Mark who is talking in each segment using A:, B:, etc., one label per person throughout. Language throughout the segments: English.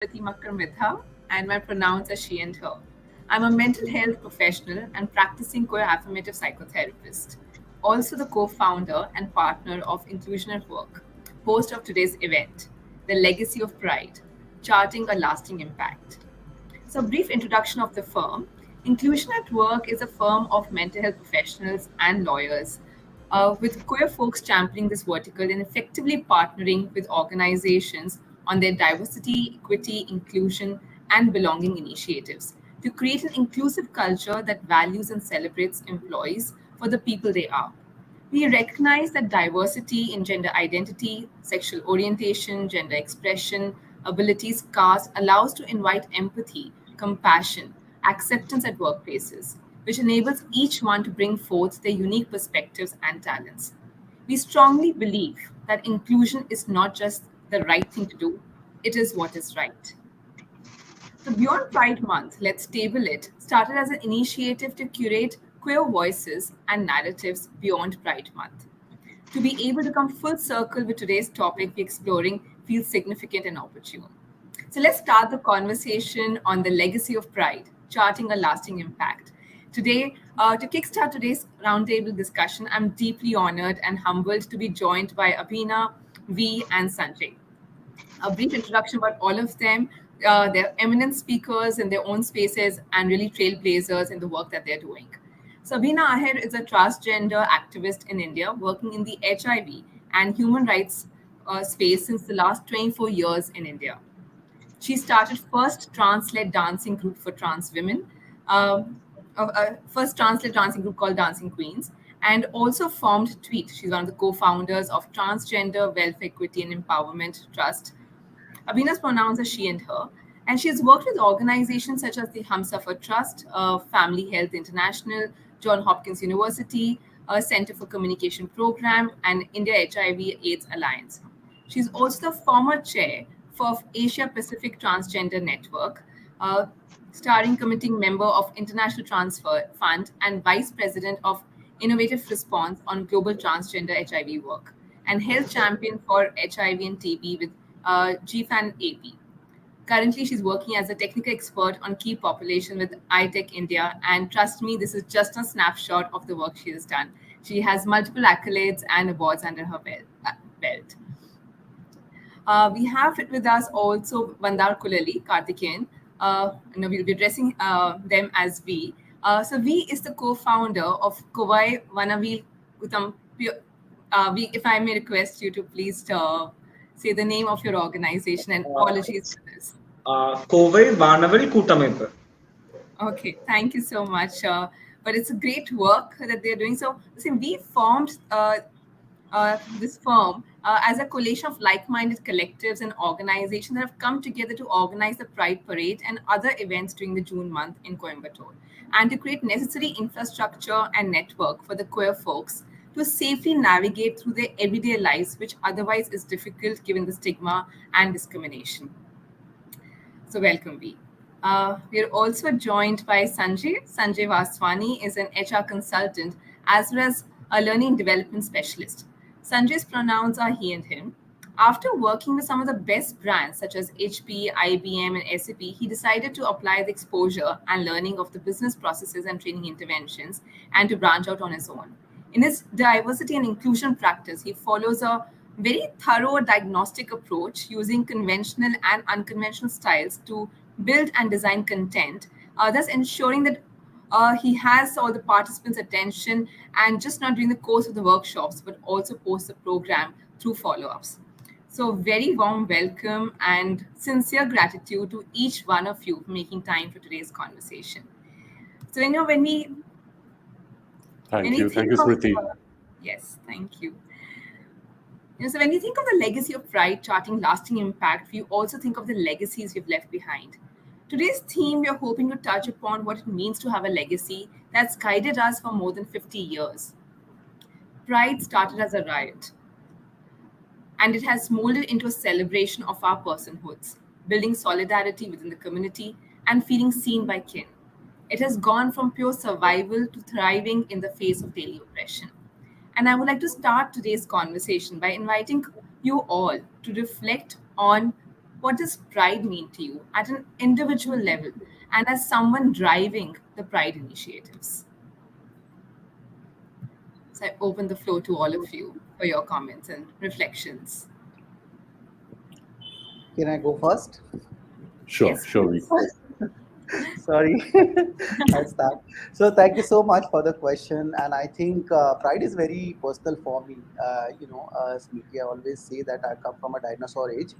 A: Mitha, and my pronouns are she and her. I'm a mental health professional and practicing queer affirmative psychotherapist, also the co founder and partner of Inclusion at Work, host of today's event, The Legacy of Pride Charting a Lasting Impact. So, brief introduction of the firm. Inclusion at Work is a firm of mental health professionals and lawyers, with queer folks championing this vertical and effectively partnering with organizations on their diversity, equity, inclusion, and belonging initiatives to create an inclusive culture that values and celebrates employees for the people they are. We recognize that diversity in gender identity, sexual orientation, gender expression, abilities, caste allows to invite empathy, compassion, acceptance at workplaces, which enables each one to bring forth their unique perspectives and talents. We strongly believe that inclusion is not just the right thing to do, it is what is right. So, Beyond Pride Month, Let's Table It started as an initiative to curate queer voices and narratives beyond Pride Month. To be able to come full circle with today's topic we're exploring feels significant and opportune. So, let's start the conversation on the legacy of Pride, charting a lasting impact. Today, to kickstart today's roundtable discussion, I'm deeply honored and humbled to be joined by Abhina, V, and Sanjay. A brief introduction about all of them. They're eminent speakers in their own spaces and really trailblazers in the work that they're doing. Sabina Aher is a transgender activist in India working in the HIV and human rights space since the last 24 years in India. She started first trans-led dancing group for trans women, first trans-led dancing group called Dancing Queens, and also formed Tweet. She's one of the co-founders of Transgender Welfare Equity and Empowerment Trust. Abhina's pronouns are she and her, and she has worked with organizations such as the Humsafar Trust, Family Health International, John Hopkins University, Center for Communication Program, and India HIV/AIDS Alliance. She's also the former chair for Asia Pacific Transgender Network, uh, starring committee member of International Transfer Fund, and vice president of Innovative Response on Global Transgender HIV work, and health champion for HIV and TB with GFAN AP. Currently, she's working as a technical expert on key population with iTech India. And trust me, this is just a snapshot of the work she has done. She has multiple accolades and awards under her belt. We have with us also Vandar Kulali, Karthikeyan. We'll be addressing them as V. So V is the co-founder of Kovai Vanavil Kutam. V, if I may request you to please say the name of your organization, and apologies for this.
B: Kovai வானவில் கூட்டமைப்பு.
A: Okay, thank you so much. But it's a great work that they're doing. So, see, we formed this firm as a coalition of like-minded collectives and organizations that have come together to organize the Pride Parade and other events during the June month in Coimbatore, and to create necessary infrastructure and network for the queer folks to safely navigate through their everyday lives, which otherwise is difficult given the stigma and discrimination. So, welcome, V. We are also joined by Sanjay. Sanjay Vaswani is an HR consultant as well as a learning development specialist. Sanjay's pronouns are he and him. After working with some of the best brands such as HP, IBM, and SAP, he decided to apply the exposure and learning of the business processes and training interventions and to branch out on his own. In his diversity and inclusion practice, he follows a very thorough diagnostic approach using conventional and unconventional styles to build and design content, thus ensuring that he has all the participants' attention and just not during the course of the workshops, but also post the program through follow-ups. So very warm welcome and sincere gratitude to each one of you for making time for today's conversation. So, when we
C: Thank you, Smriti.
A: Yes, thank you. So when we think of the legacy of Pride charting lasting impact, we also think of the legacies we've left behind. Today's theme, we're hoping to touch upon what it means to have a legacy that's guided us for more than 50 years. Pride started as a riot, and it has molded into a celebration of our personhoods, building solidarity within the community and feeling seen by kin. It has gone from pure survival to thriving in the face of daily oppression. And I would like to start today's conversation by inviting you all to reflect on What does pride mean to you at an individual level and as someone driving the pride initiatives? So I open the floor to all of you for your comments and reflections.
D: Can I go first?
C: Sure,
A: Yes,
C: sure.
A: please.
D: Sorry, I'll start. So thank you so much for the question, and I think pride is very personal for me. Smriti, I always say that I come from a dinosaur age.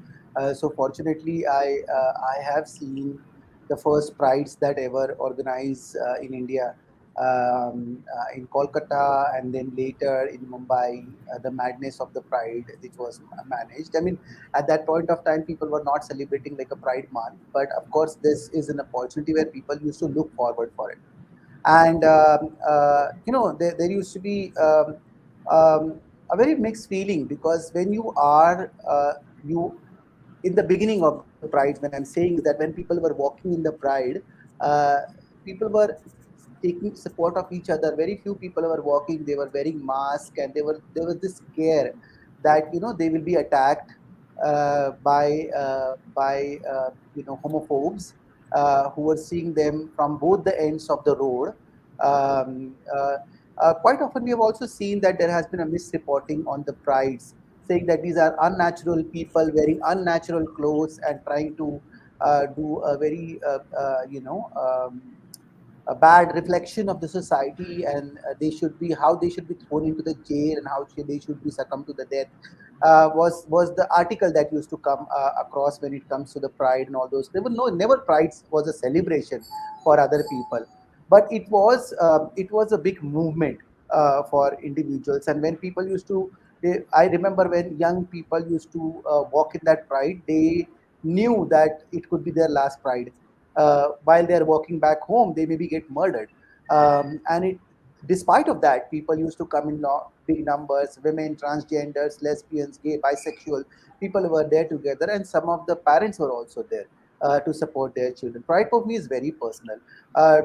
D: So fortunately, I have seen the first prides that ever organized in India, in Kolkata, and then later in Mumbai, the madness of the pride, which was managed. I mean, at that point of time, people were not celebrating like a pride month, but of course this is an opportunity where people used to look forward for it. And there used to be a very mixed feeling, because when you are you in the beginning of the pride, when I'm saying is that when people were walking in the pride, uh, people were taking support of each other. Very few people were walking, they were wearing masks, and there was this scare that they will be attacked by homophobes who were seeing them from both the ends of the road. um, uh, Quite often we have also seen that there has been a misreporting on the prides, saying that these are unnatural people wearing unnatural clothes and trying to do a very a bad reflection of the society, and they should be how they should be thrown into the jail, and they should be succumb to the death. Was the article that used to come across when it comes to the pride and all those. There were no never prides was a celebration for other people, but it was a big movement for individuals. And when people used to I remember when young people used to walk in that pride, they knew that it could be their last pride. While they're walking back home, they maybe get murdered. And despite of that, people used to come in big numbers: women, transgenders, lesbians, gay, bisexual people were there together, and some of the parents were also there to support their children. Pride for me is very personal,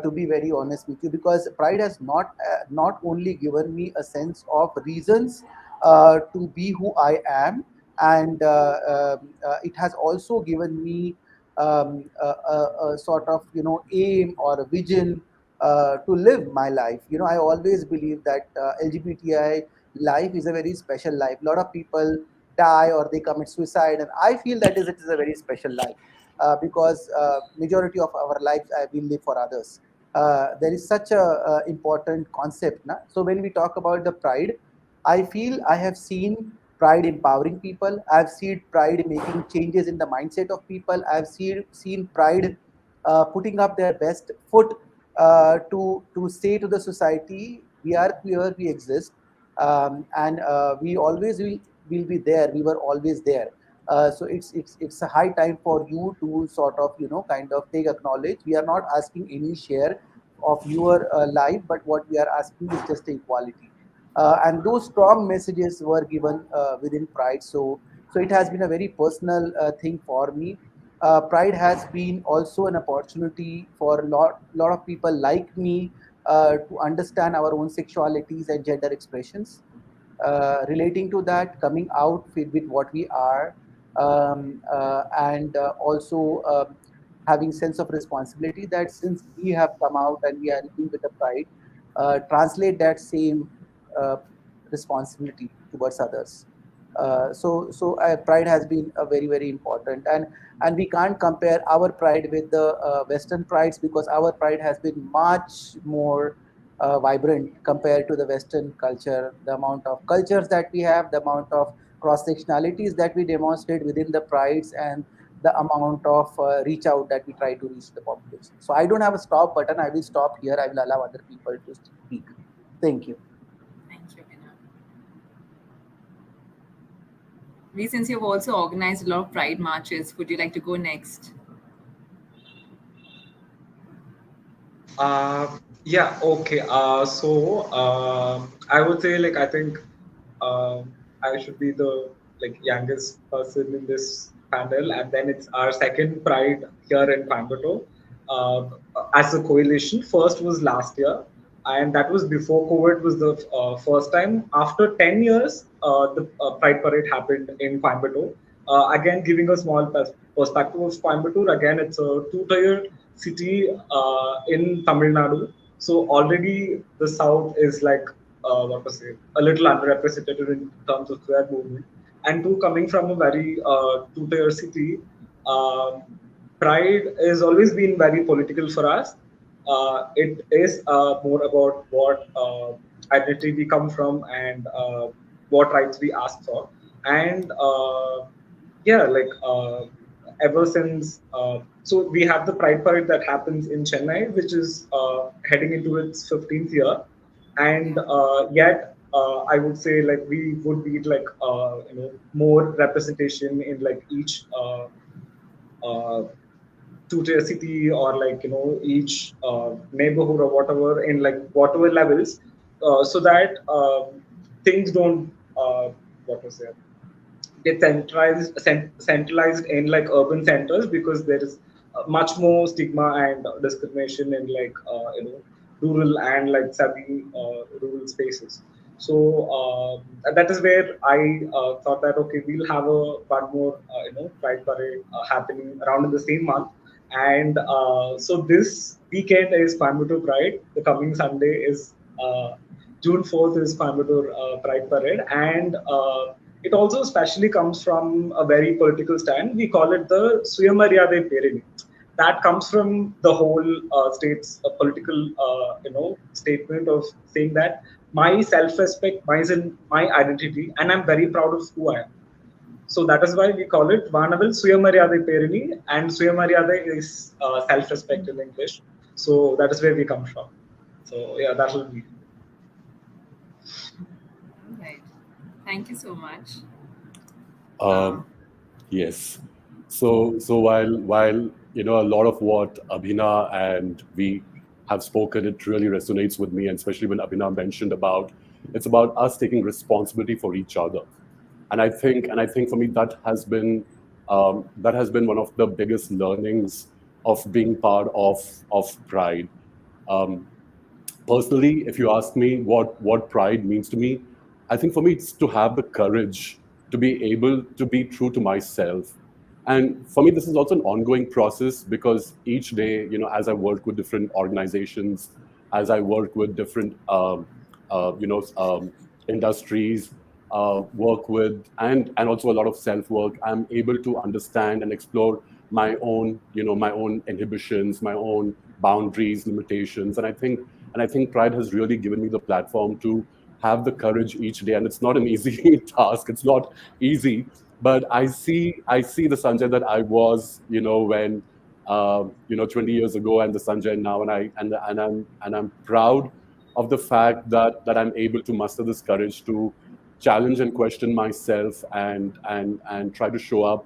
D: to be very honest with you, because pride has not only given me a sense of reasons to be who I am, and it has also given me a sort of aim or a vision to live my life. I always believe that LGBTI life is a very special life. A lot of people die or they commit suicide, and I feel that it is a very special life, because majority of our lives we live for others. There is such a important concept. So when we talk about the pride, I feel I have seen pride empowering people. I've seen pride making changes in the mindset of people. I've seen pride putting up their best foot to say to the society, we are queer, we exist, and we always will be there. We were always there. So it's a high time for you to sort of kind of take acknowledge. We are not asking any share of your life, but what we are asking is just equality. And those strong messages were given within pride. So it has been a very personal thing for me. Pride has been also an opportunity for a lot of people like me to understand our own sexualities and gender expressions, relating to that, coming out with what we are, and also having sense of responsibility, that since we have come out and we are living with the pride, translate that same uh, responsibility towards others. Pride has been a very very important, and we can't compare our pride with the Western prides, because our pride has been much more vibrant compared to the Western culture. The amount of cultures that we have, the amount of cross sectionalities that we demonstrate within the prides, and the amount of reach out that we try to reach the population. So I don't have a stop button. I will stop here. I will allow other people to speak. Thank you.
A: Thank you, Vinod. Since you've also organized a lot of pride marches, would you like to go next?
B: Yeah, okay. I would say, like, I think I should be the like youngest person in this panel, and then it's our second Pride here in Coimbatore uh, as a coalition. First was last year, and that was before COVID was the first time. After 10 years, the Pride Parade happened in Coimbatore. Again, giving a small perspective of Coimbatore, again, it's a two-tier city in Tamil Nadu. So already the south is like, what to say, a little underrepresented in terms of queer movement. And two, coming from a very two-tier city, um, Pride has always been very political for us. It is more about what identity we come from and what rights we ask for. And yeah, like ever since, so we have the Pride Parade that happens in Chennai, which is heading into its 15th year. And yet, I would say like we would need like, more representation in like each uh, two-tier city or like each neighborhood or whatever in like whatever levels, so that things don't what to say get centralized in like urban centers, because there is much more stigma and discrimination in like rural and like semi rural spaces. So that is where I thought that okay, we'll have a one more pride parade happening around in the same month. And so this weekend is Coimbatore Pride. The coming Sunday is June 4th is Coimbatore Pride Parade, and it also especially comes from a very political stand. We call it the Suyamaryade Perini. That comes from the whole state's political, statement of saying that my self-respect, my identity, and I'm very proud of who I am. So that is why we call it Vanaval Suyamaryade Perini, and Suyamaryade is self-respect in English. So that is where we come from. So yeah, that will be.
A: Right. Thank you so much.
C: Yes. So while a lot of what Abhina and we have spoken, it really resonates with me, and especially when Abhina mentioned about it's about us taking responsibility for each other. And I think for me that has been one of the biggest learnings of being part of Pride. Um, Personally, if you ask me what pride means to me, I think for me it's to have the courage to be able to be true to myself. And for me, this is also an ongoing process, because each day, as I work with different organizations, as I work with different industries, work with, and also a lot of self work, I'm able to understand and explore my own inhibitions, my own boundaries, limitations. And I think Pride has really given me the platform to have the courage each day. And it's not an easy task. It's not easy. But I see the Sanjay that I was, when 20 years ago, and the Sanjay now, and I'm proud of the fact that I'm able to muster this courage to challenge and question myself, and try to show up,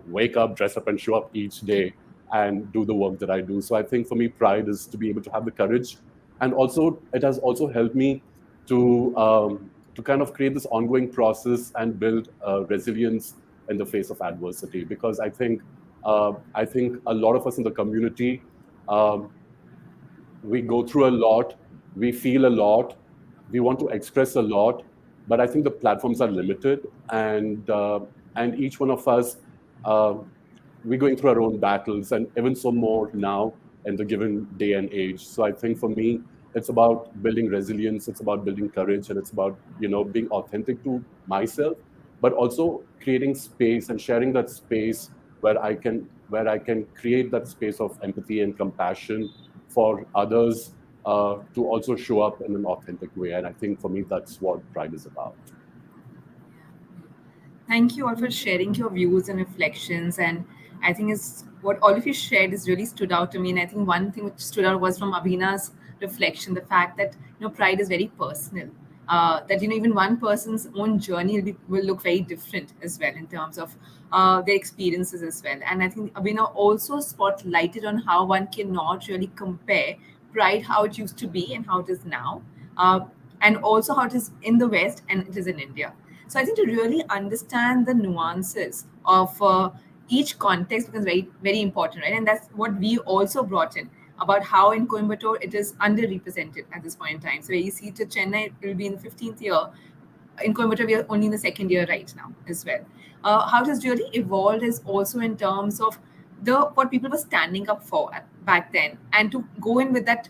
C: wake up, dress up, and show up each day and do the work that I do. So I think for me, pride is to be able to have the courage, and also it has also helped me to kind of create this ongoing process and build resilience in the face of adversity. Because I think a lot of us in the community, um, we go through a lot, we feel a lot, we want to express a lot, but I think the platforms are limited, and each one of us, uh, we're going through our own battles, and even so more now in the given day and age. So I think for me, it's about building resilience, it's about building courage, and it's about being authentic to myself, but also creating space and sharing that space where I can create that space of empathy and compassion for others, to also show up in an authentic way. And I think for me, that's what pride is about.
A: Thank you all for sharing your views and reflections. And I think is what all of you shared is really stood out to me. And I think one thing which stood out was from Abhina's reflection, the fact that pride is very personal. That even one person's own journey will look very different as well in terms of their experiences as well. And I think Abhina also spotlighted on how one cannot really compare pride, how it used to be and how it is now, uh, and also how it is in the West and it is in India. So I think to really understand the nuances of each context becomes very, very important, right? And that's what we also brought in about how in Coimbatore it is underrepresented at this point in time. So where you see to Chennai, it will be in the 15th year, in Coimbatore, we are only in the second year right now as well. How it has really evolved is also in terms of the what people were standing up for back then, and to go in with that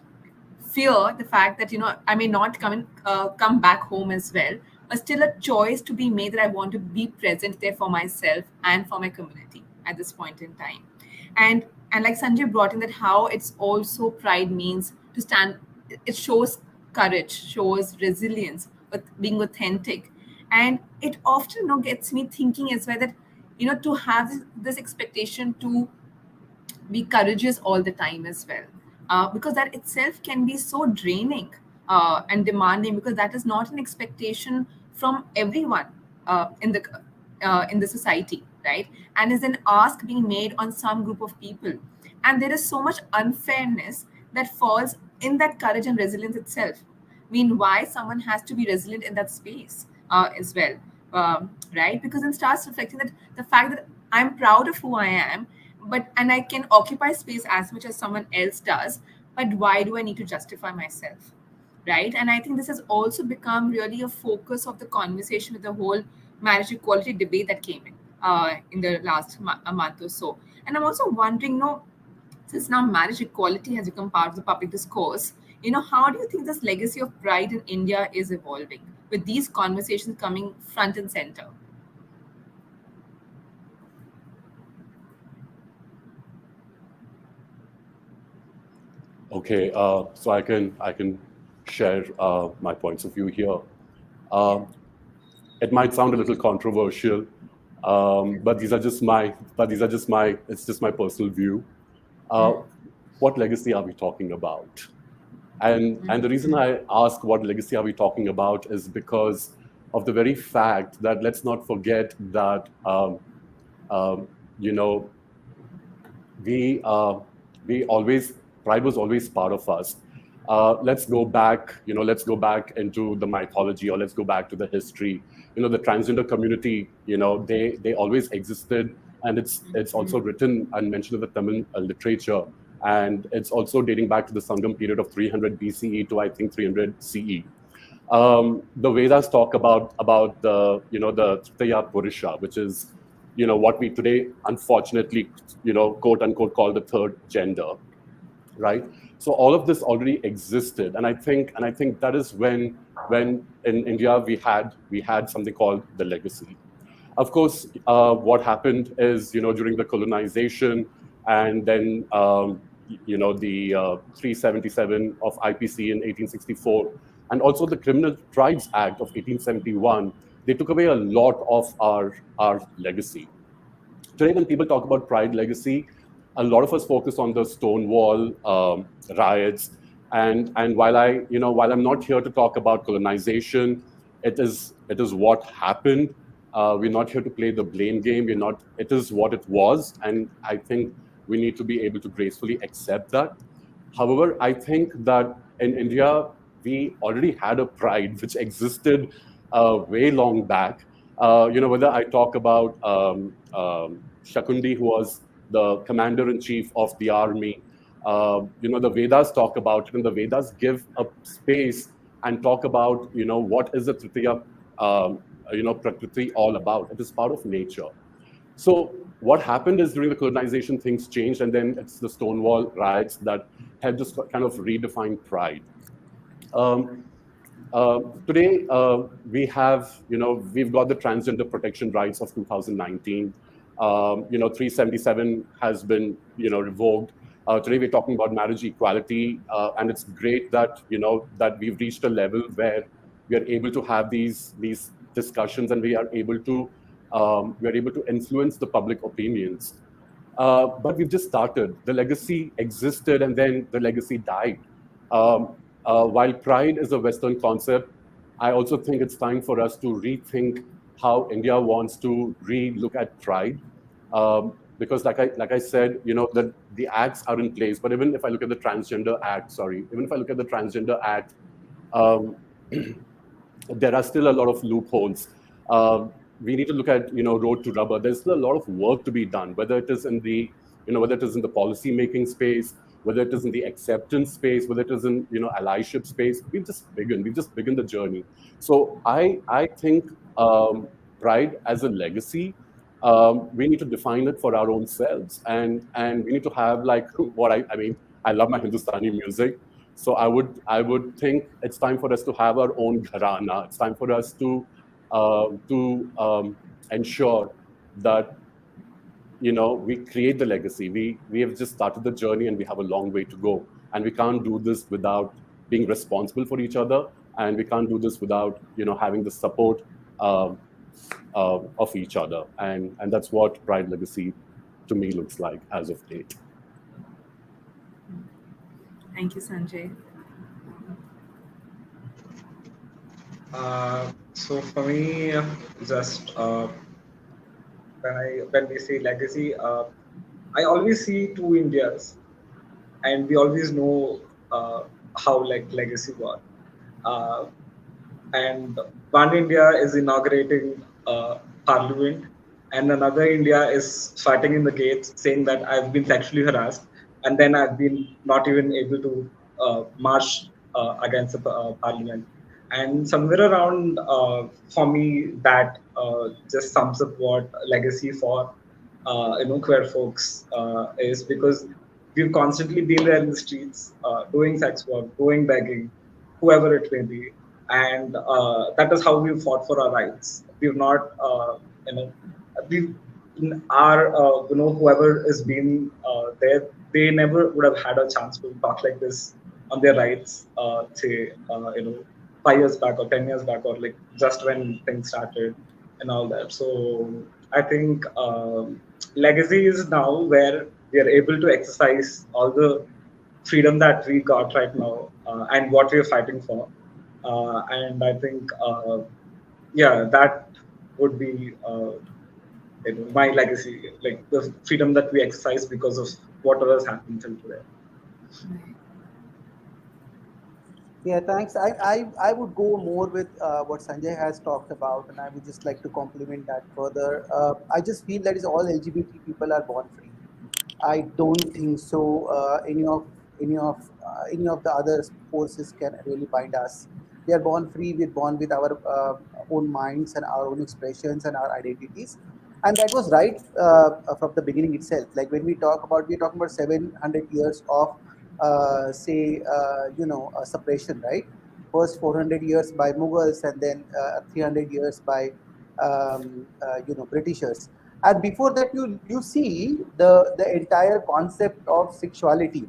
A: fear, the fact that I may not come back home as well, but still a choice to be made that I want to be present there for myself and for my community at this point in time. And like Sanjay brought in that how it's also pride means to stand. It shows courage, shows resilience, but being authentic, and it often gets me thinking as well that to have this expectation to be courageous all the time as well, because that itself can be so draining and demanding, because that is not an expectation from everyone in the society, right? And is an ask being made on some group of people, and there is so much unfairness that falls in that courage and resilience itself. I mean, why someone has to be resilient in that space as well, right? Because it starts reflecting that the fact that I'm proud of who I am, but and I can occupy space as much as someone else does. But why do I need to justify myself, right? And I think this has also become really a focus of the conversation with the whole marriage equality debate that came in the last a month or so. And I'm also wondering, since now marriage equality has become part of the public discourse, how do you think this legacy of pride in India is evolving with these conversations coming front and center?
C: Okay, so I can share my points of view here. It might sound a little controversial, but these are just my it's just my personal view. What legacy are we talking about? And the reason I ask what legacy are we talking about is because of the very fact that let's not forget that you know we always, pride was always part of us. Let's go back, let's go back into the mythology, or let's go back to the history. The transgender community, they always existed, and it's also written and mentioned in the Tamil literature, and it's also dating back to the Sangam period of 300 BCE to I think 300 CE. The Vedas talk about the the Tritiya Purusha, which is what we today unfortunately quote unquote call the third gender, right? So all of this already existed, and I think that is when in India we had something called the legacy. Of course, what happened is during the colonization, and then the 377 of IPC in 1864, and also the Criminal Tribes Act of 1871, they took away a lot of our legacy. Today, when people talk about pride legacy, a lot of us focus on the Stonewall riots, and while I'm not here to talk about colonization, it is what happened. We're not here to play the blame game. It is what it was, and I think we need to be able to gracefully accept that. However, I think that in India we already had a pride which existed way long back. Whether I talk about Shakundi, who was the commander-in-chief of the army. The Vedas talk about it, and the Vedas give a space and talk about, what is the Tritiya, Prakriti all about. It is part of nature. So what happened is during the colonization, things changed, and then it's the Stonewall riots that helped us kind of redefine pride. Today, we've got the Transgender Protection Rights of 2019. 377 has been, revoked. Today, we're talking about marriage equality, and it's great that that we've reached a level where we are able to have these discussions, and we are able to influence the public opinions. But we've just started. The legacy existed, and then the legacy died. While pride is a Western concept, I also think it's time for us to rethink how India wants to re-look at pride. Because like I said, the acts are in place. But even if I look at the Transgender Act, there are still a lot of loopholes. We need to look at road to rubber. There's still a lot of work to be done, whether it is in the whether it is in the policy making space, whether it is in the acceptance space, whether it is in allyship space. We've just begun the journey. So I think pride as a legacy, we need to define it for our own selves, and we need to have like what I mean. I love my Hindustani music, so I would think it's time for us to have our own gharana. It's time for us to ensure that we create the legacy. We have just started the journey, and we have a long way to go, and we can't do this without being responsible for each other, and we can't do this without having the support um, of each other, and that's what pride legacy to me looks like as of date.
A: Thank you, Sanjay.
B: So for me, just when we say legacy, I always see two Indias, and we always know how like legacy work. Uh, and one India is inaugurating parliament, and another India is fighting in the gates, saying that I've been sexually harassed, and then I've been not even able to march against the parliament. And somewhere around, for me, that just sums up what legacy for queer folks is, because we've constantly been there in the streets, doing sex work, doing begging, whoever it may be, and that is how we fought for our rights. We've not, you know, we in our, whoever is being there, they never would have had a chance to talk like this on their rights, say, 5 years back or 10 years back, or like just when things started and all that. So I think legacy is now where we are able to exercise all the freedom that we got right now, and what we are fighting for. And I think, yeah, that would be my legacy, like the freedom that we exercise because of whatever has happened till today.
D: Yeah, thanks. I would go more with what Sanjay has talked about, and I would just like to complement that further. I just feel that is all LGBT people are born free. I don't think so. Any of the other forces can really bind us. We are born free. We're born with our own minds and our own expressions and our identities, and that was right from the beginning itself. Like when we're talking about 700 years of say suppression, right? First 400 years by Mughals, and then 300 years by Britishers. And before that, you see the entire concept of sexuality.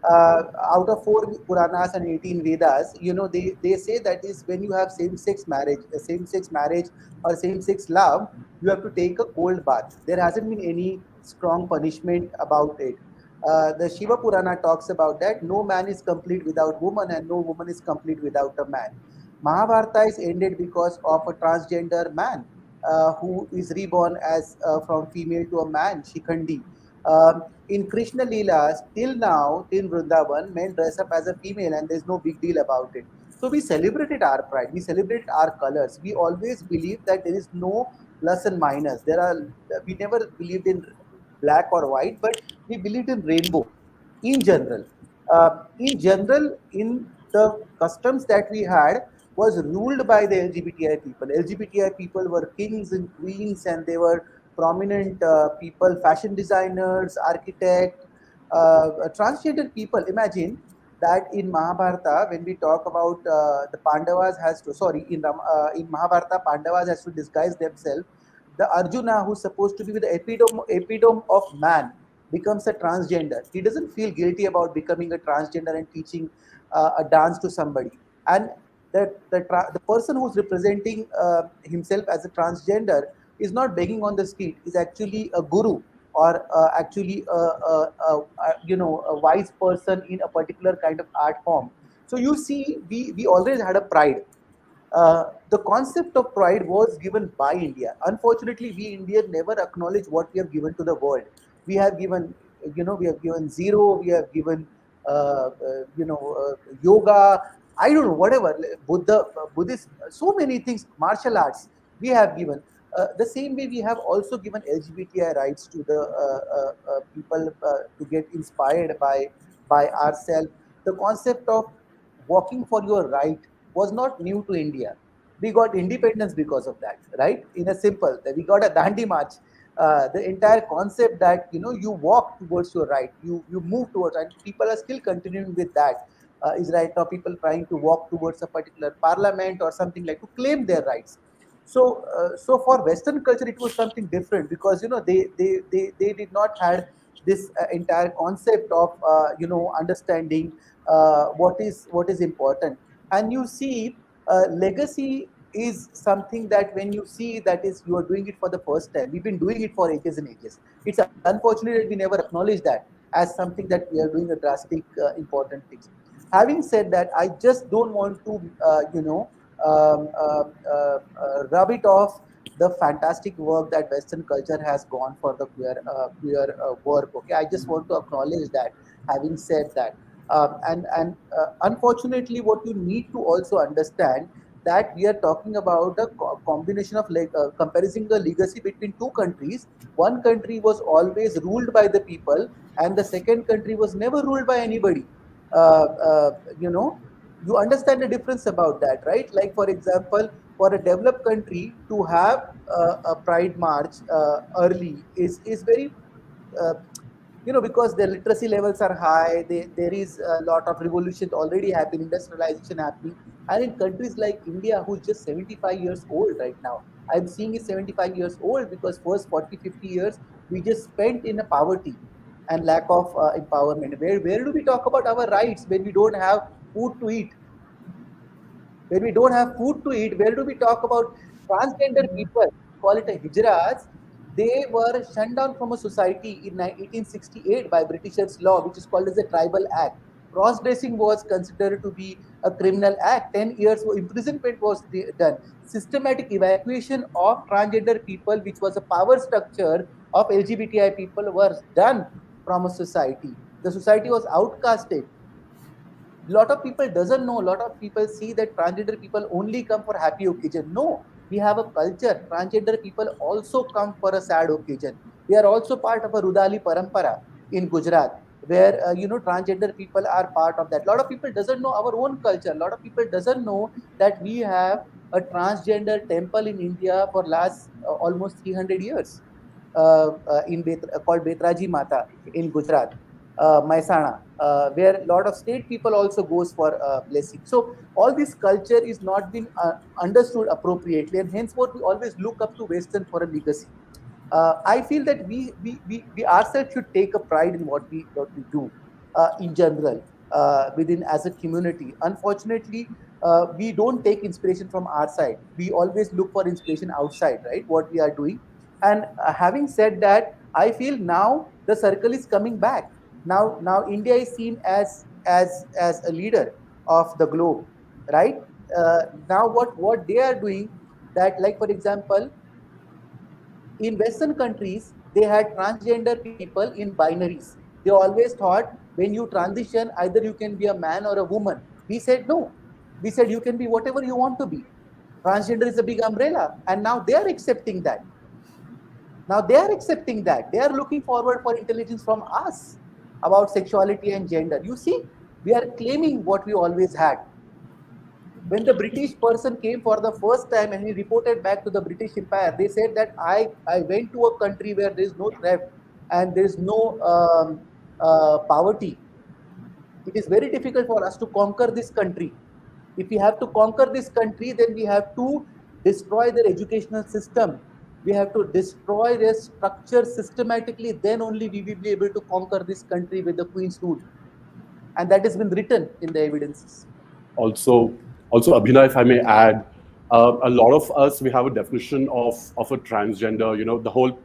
D: Out of four Puranas and 18 Vedas, they say that is when you have same-sex marriage or same-sex love, you have to take a cold bath. There hasn't been any strong punishment about it. The Shiva Purana talks about that no man is complete without woman, and no woman is complete without a man. Mahabharata is ended because of a transgender man who is reborn as from female to a man, Shikhandi. In Krishna Leelas, till now, till Vrindavan, men dress up as a female, and there's no big deal about it. So we celebrated our pride, we celebrated our colors. We always believe that there is no plus and minus. We never believed in black or white, but we believed in rainbow in general. In the customs that we had was ruled by the LGBTI people. LGBTI people were kings and queens, and they were prominent people, fashion designers, architect, transgender people. Imagine that in Mahabharata, when we talk about the Pandavas has to, sorry, in Mahabharata, Pandavas has to disguise themselves. The Arjuna, who's supposed to be the epitome of man, becomes a transgender. He doesn't feel guilty about becoming a transgender and teaching a dance to somebody. And the person who's representing himself as a transgender is not begging on the street. Is actually a guru, or actually a wise person in a particular kind of art form. So you see, we always had a pride. The concept of pride was given by India. Unfortunately, we Indians never acknowledge what we have given to the world. We have given, we have given zero. We have given, yoga. I don't know, whatever, Buddhist, so many things, martial arts. We have given. The same way we have also given LGBTI rights to the people to get inspired by ourselves. The concept of walking for your right was not new to India. We got independence because of that, right? In a simple, we got a Dandi March. The entire concept that you walk towards your right, you move towards, and people are still continuing with that. Is right now people trying to walk towards a particular parliament or something like to claim their rights. So for Western culture, it was something different because they did not had this entire concept of understanding what is important. And you see, legacy is something that when you see that is you are doing it for the first time. We've been doing it for ages and ages. It's unfortunate that we never acknowledge that as something that we are doing a drastic important things. Having said that, I just don't want to rub it off the fantastic work that Western culture has gone for the queer work. Okay, I just want to acknowledge that. Having said that, and unfortunately, what you need to also understand that we are talking about a combination of comparing the legacy between two countries. One country was always ruled by the people, and the second country was never ruled by anybody. Uh, uh, you know, you understand the difference about that, right? Like for example, for a developed country to have a pride march early is very uh, because their literacy levels are high. There is a lot of revolution already happening, industrialization happening. And in countries like India, who's just 75 years old right now, I'm seeing is 75 years old because first 40, 50 years we just spent in a poverty and lack of empowerment. Where do we talk about our rights when we don't have food to eat? When we don't have food to eat, where do we talk about transgender people? Call it a hijras. They were shunned down from a society in 1868 by Britishers' law, which is called as the Tribal Act. Cross-dressing was considered to be a criminal act. 10 years of imprisonment was done. Systematic evacuation of transgender people, which was a power structure of LGBTI people, was done from a society. The society was outcasted. Lot of people doesn't know. Lot of people see that transgender people only come for happy occasion. No, we have a culture. Transgender people also come for a sad occasion. We are also part of a Rudali parampara in Gujarat, where transgender people are part of that. Lot of people doesn't know our own culture. Lot of people doesn't know that we have a transgender temple in India for last almost 300 years, called Betraji Mata in Gujarat, Maisana, where a lot of state people also goes for blessing. So all this culture is not being understood appropriately, and henceforth we always look up to Western for a legacy. I feel that we ourselves should take a pride in what we do in general within as a community. Unfortunately, we don't take inspiration from our side. We always look for inspiration outside, right? What we are doing. And having said that, I feel now the circle is coming back. Now India is seen as a leader of the globe, right? Now what they are doing, that like for example, in Western countries, they had transgender people in binaries. They always thought when you transition, either you can be a man or a woman. We said no. We said you can be whatever you want to be. Transgender is a big umbrella, and now they are accepting that. Now they are accepting that. They are looking forward for intelligence from us about sexuality and gender. You see, we are claiming what we always had. When the British person came for the first time and he reported back to the British Empire, they said that I went to a country where there is no theft and there is no poverty. It is very difficult for us to conquer this country. If we have to conquer this country, then we have to destroy their educational system. We have to destroy their structure systematically. Then only we will be able to conquer this country with the Queen's rule. And that has been written in the evidences.
C: Also Abhinay, if I may add, a lot of us, we have a definition of a transgender, the whole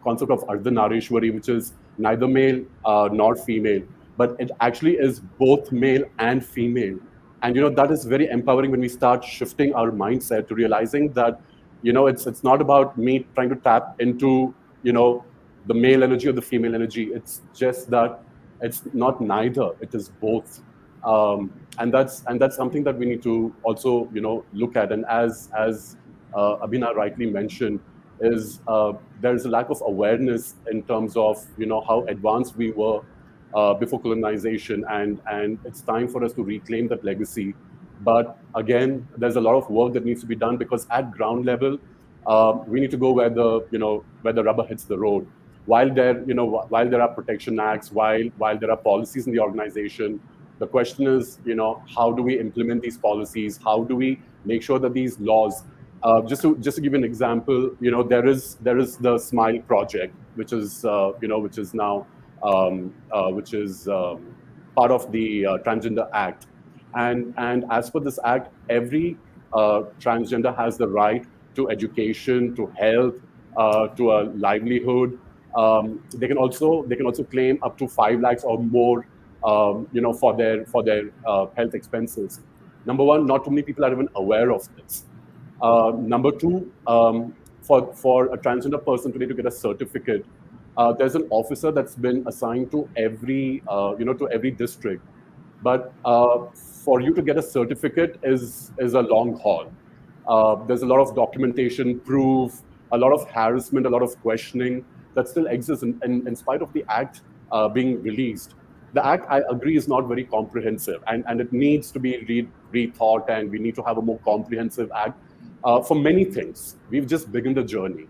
C: concept of ardhanarishwari, which is neither male nor female, but it actually is both male and female. And that is very empowering when we start shifting our mindset to realizing that it's not about me trying to tap into the male energy or the female energy. It's just that it's not neither, it is both. And that's something that we need to also look at. And as Abhina rightly mentioned, is there is a lack of awareness in terms of how advanced we were before colonization, and it's time for us to reclaim that legacy. But again, there's a lot of work that needs to be done, because at ground level, we need to go where the rubber hits the road. While there are protection acts, while there are policies in the organization, the question is, how do we implement these policies? How do we make sure that these laws, just to give you an example, there is the Smile Project, which is which is now which is part of the Transgender Act, and as per this act, every transgender has the right to education, to health, to a livelihood. They can also claim up to 5 lakhs or more, for their health expenses. Number one, not too many people are even aware of this. Number two, for a transgender person today to get a certificate, there's an officer that's been assigned to every district. But for you to get a certificate is a long haul. There's a lot of documentation, proof, a lot of harassment, a lot of questioning that still exists in spite of the act being released. The act, I agree, is not very comprehensive, and it needs to be rethought, and we need to have a more comprehensive act for many things. We've just begun the journey.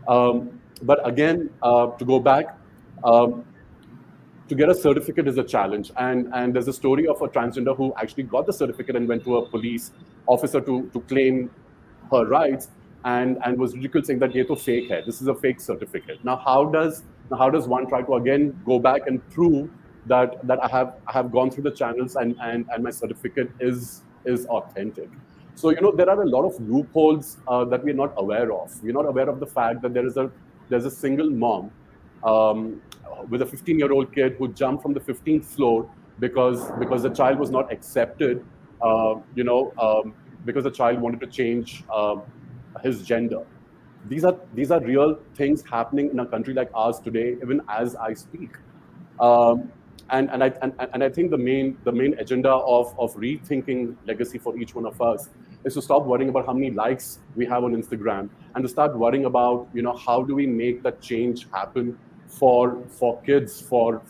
C: But again, to go back, to get a certificate is a challenge. And there's a story of a transgender who actually got the certificate and went to a police officer to claim her rights, and was ridiculed, saying that ye to fake hai. This is a fake certificate. Now how does one try to again go back and prove that I have gone through the channels, and my certificate is authentic? So there are a lot of loopholes that we're not aware of. We're not aware of the fact that there's a single mom with a 15-year-old kid who jumped from the 15th floor because the child was not accepted, because the child wanted to change his gender. These are real things happening in a country like ours today, even as I speak. And I think the main agenda of rethinking legacy for each one of us is to stop worrying about how many likes we have on Instagram, and to start worrying about how do we make that change happen for kids, for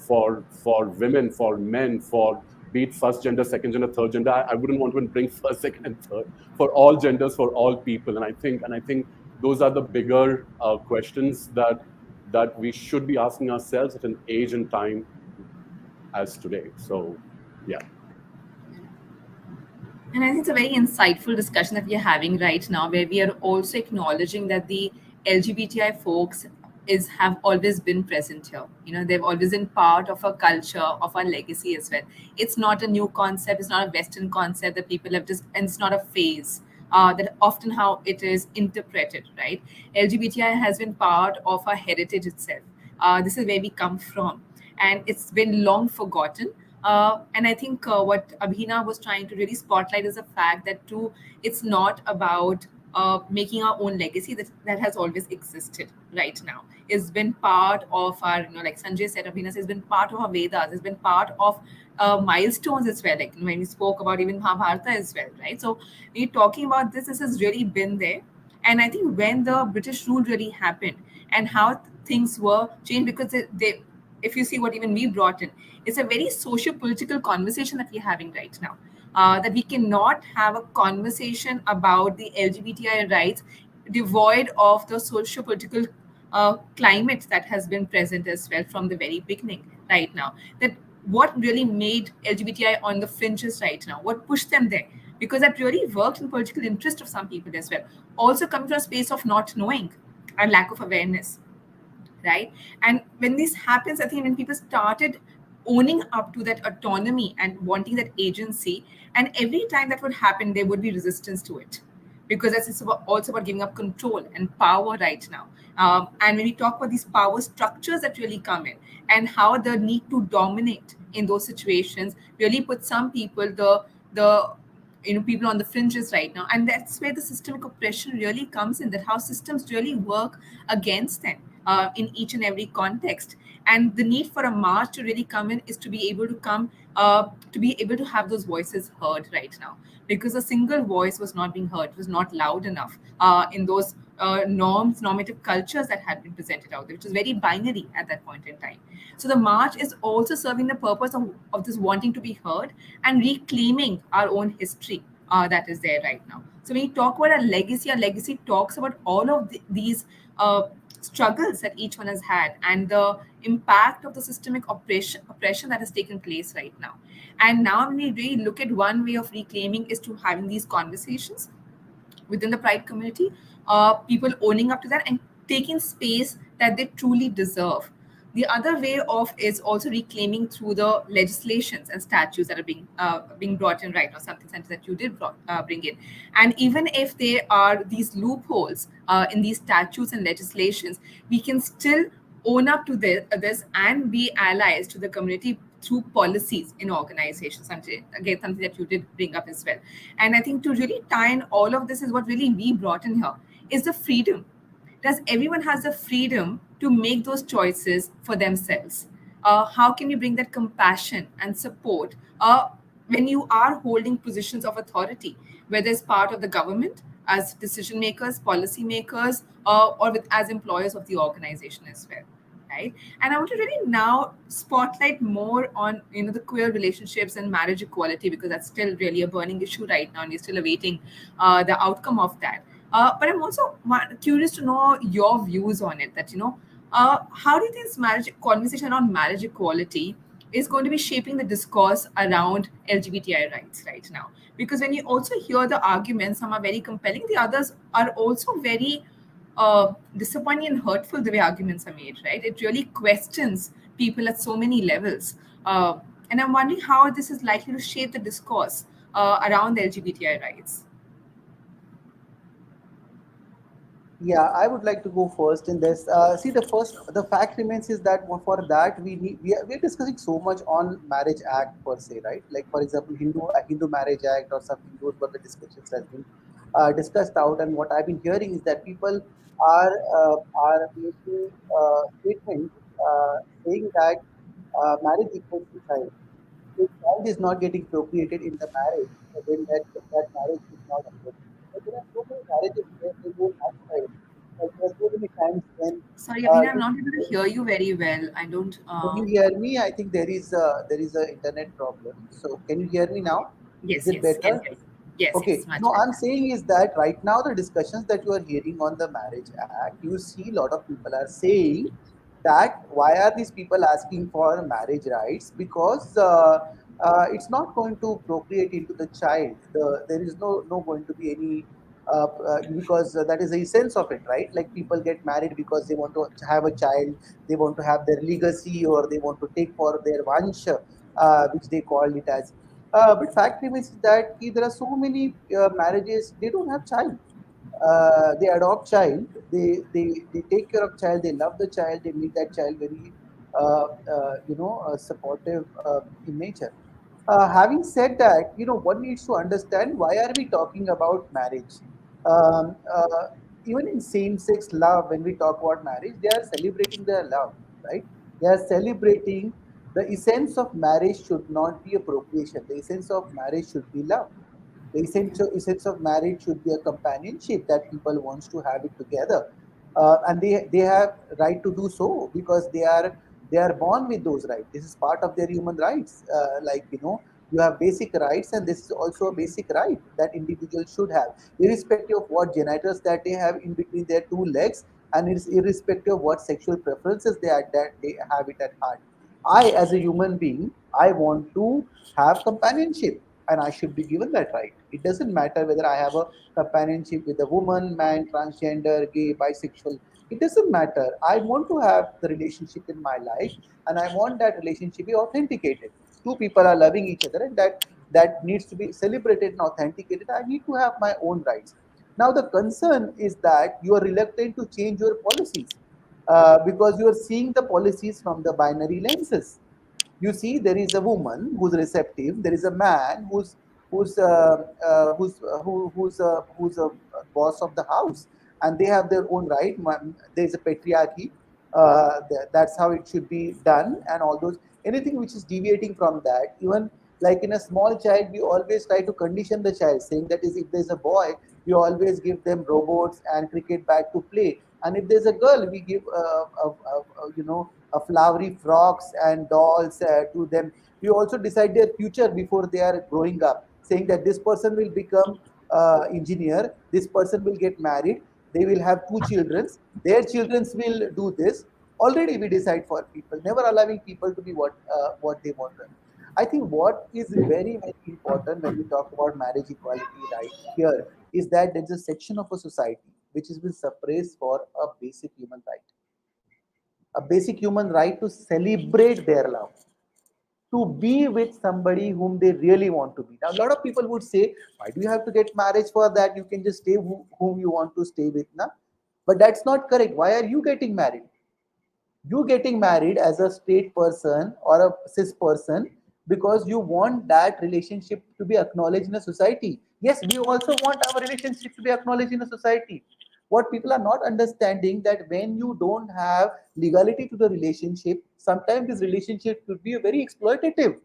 C: women, for men, for be it first gender, second gender, third gender. I wouldn't want to bring first, second, and third, for all genders, for all people. And I think those are the bigger questions that we should be asking ourselves at an age and time as today. So, yeah.
A: And I think it's a very insightful discussion that we are having right now, where we are also acknowledging that the LGBTI folks have always been present here. They've always been part of our culture, of our legacy as well. It's not a new concept. It's not a Western concept that people have just, and it's not a phase. That often how it is interpreted, right? LGBTI has been part of our heritage itself. This is where we come from, and it's been long forgotten. And I think what Abhina was trying to really spotlight is the fact that too, it's not about making our own legacy that has always existed right now. It's been part of our, like Sanjay said, Abhina says, it's been part of our Vedas, it's been part of milestones as well, like when we spoke about even Mahabharata as well, right? So we're talking about this has really been there. And I think when the British rule really happened and how things were changed, because they if you see what even we brought in, it's a very socio-political conversation that we're having right now. That we cannot have a conversation about the LGBTI rights devoid of the socio-political climate that has been present as well from the very beginning right now. That what really made LGBTI on the fringes right now, what pushed them there, because that really worked in political interest of some people as well. Also coming from a space of not knowing and lack of awareness, right? And when this happens, I think when people started owning up to that autonomy and wanting that agency, and every time that would happen, there would be resistance to it, because that's also about giving up control and power right now. And when we talk about these power structures that really come in, and how the need to dominate in those situations really put some people, the people on the fringes right now. And that's where the systemic oppression really comes in, that how systems really work against them in each and every context. And the need for a march to really come in is to be able to come, to be able to have those voices heard right now, because a single voice was not being heard, was not loud enough in those norms, normative cultures that had been presented out there, which was very binary at that point in time. So the march is also serving the purpose of this wanting to be heard and reclaiming our own history that is there right now. So when you talk about our legacy talks about all of these struggles that each one has had and the impact of the systemic oppression that has taken place right now. And now when we really look at one way of reclaiming is to having these conversations within the pride community, people owning up to that and taking space that they truly deserve. The other way of is also reclaiming through the legislations and statutes that are being brought in right now, something that you did bring in. And even if there are these loopholes in these statutes and legislations, we can still own up to this and be allies to the community through policies in organizations. Something, again, something that you did bring up as well. And I think to really tie in all of this is what really we brought in here is the freedom. Does everyone has the freedom to make those choices for themselves? How can you bring that compassion and support when you are holding positions of authority, whether it's part of the government, as decision makers, policy makers, or as employers of the organization as well? Right. And I want to really now spotlight more on the queer relationships and marriage equality, because that's still really a burning issue right now and we're still awaiting the outcome of that. But I'm also curious to know your views on it, that how do you think this marriage conversation around marriage equality is going to be shaping the discourse around LGBTI rights right now? Because when you also hear the arguments, some are very compelling, the others are also very disappointing and hurtful, the way arguments are made, right? It really questions people at so many levels. And I'm wondering how this is likely to shape the discourse around the LGBTI rights.
D: Yeah, I would like to go first in this. See, the fact remains is that for that we are discussing so much on Marriage Act per se, right? Like for example, Hindu Marriage Act or something. Those were the discussions has been discussed out, and what I've been hearing is that people are making statements saying that marriage equals to child. If child is not getting procreated in the marriage, then that marriage is not appropriate. But there are so many marriages where they don't have child. Like there are so many times when
A: Sorry, Abhina, I'm
D: you
A: not able to hear you very well. I don't.
D: can you hear me? I think there is a internet problem. So can you hear me now? Is
A: Yes,
D: it
A: yes, can
D: better?
A: hear you. Yes, yes,
D: Okay.
A: much
D: No,
A: better.
D: I'm saying is that right now the discussions that you are hearing on the Marriage Act, you see a lot of people are saying that why are these people asking for marriage rights? Because it's not going to procreate into the child. There is no going to be any because that is the essence of it, right? Like people get married because they want to have a child, they want to have their legacy, or they want to take for their vansh, which they call it as. But fact remains that there are so many marriages they don't have child. They adopt child, they take care of child, they love the child, they make that child very supportive in nature. Having said that, one needs to understand why are we talking about marriage. um, uh, Even in same-sex love, when we talk about marriage, they are celebrating their love, right? They are celebrating the essence of marriage should not be a procreation. The essence of marriage should be love. The essence of marriage should be a companionship that people wants to have it together, and they have right to do so because they are born with those rights. This is part of their human rights. You have basic rights, and this is also a basic right that individuals should have, irrespective of what genitals that they have in between their two legs, and it's irrespective of what sexual preferences that they have it at heart. I, as a human being, I want to have companionship, and I should be given that right. It doesn't matter whether I have a companionship with a woman, man, transgender, gay, bisexual. It doesn't matter. I want to have the relationship in my life, and I want that relationship be authenticated. Two people are loving each other, and that needs to be celebrated and authenticated. I need to have my own rights. Now the concern is that you are reluctant to change your policies because you are seeing the policies from the binary lenses. You see, there is a woman who's receptive, there is a man who's a boss of the house, and they have their own right. There is a patriarchy, That's how it should be done. And all those, anything which is deviating from that, even like in a small child, we always try to condition the child, saying that is, if there's a boy, we always give them robots and cricket bat to play, and if there's a girl, we give a flowery frocks and dolls to them. We also decide their future before they are growing up, saying that this person will become engineer, this person will get married, they will have two children, their children will do this. Already we decide for people, never allowing people to be what they want. I think what is very, very important when we talk about marriage equality right here is that there's a section of a society which has been suppressed for a basic human right. A basic human right to celebrate their love, to be with somebody whom they really want to be. Now, a lot of people would say, why do you have to get marriage for that? You can just stay whom you want to stay with. Na? But that's not correct. Why are you getting married? You getting married as a straight person or a cis person because you want that relationship to be acknowledged in a society. Yes, we also want our relationship to be acknowledged in a society. What people are not understanding that when you don't have legality to the relationship, sometimes this relationship could be very exploitative.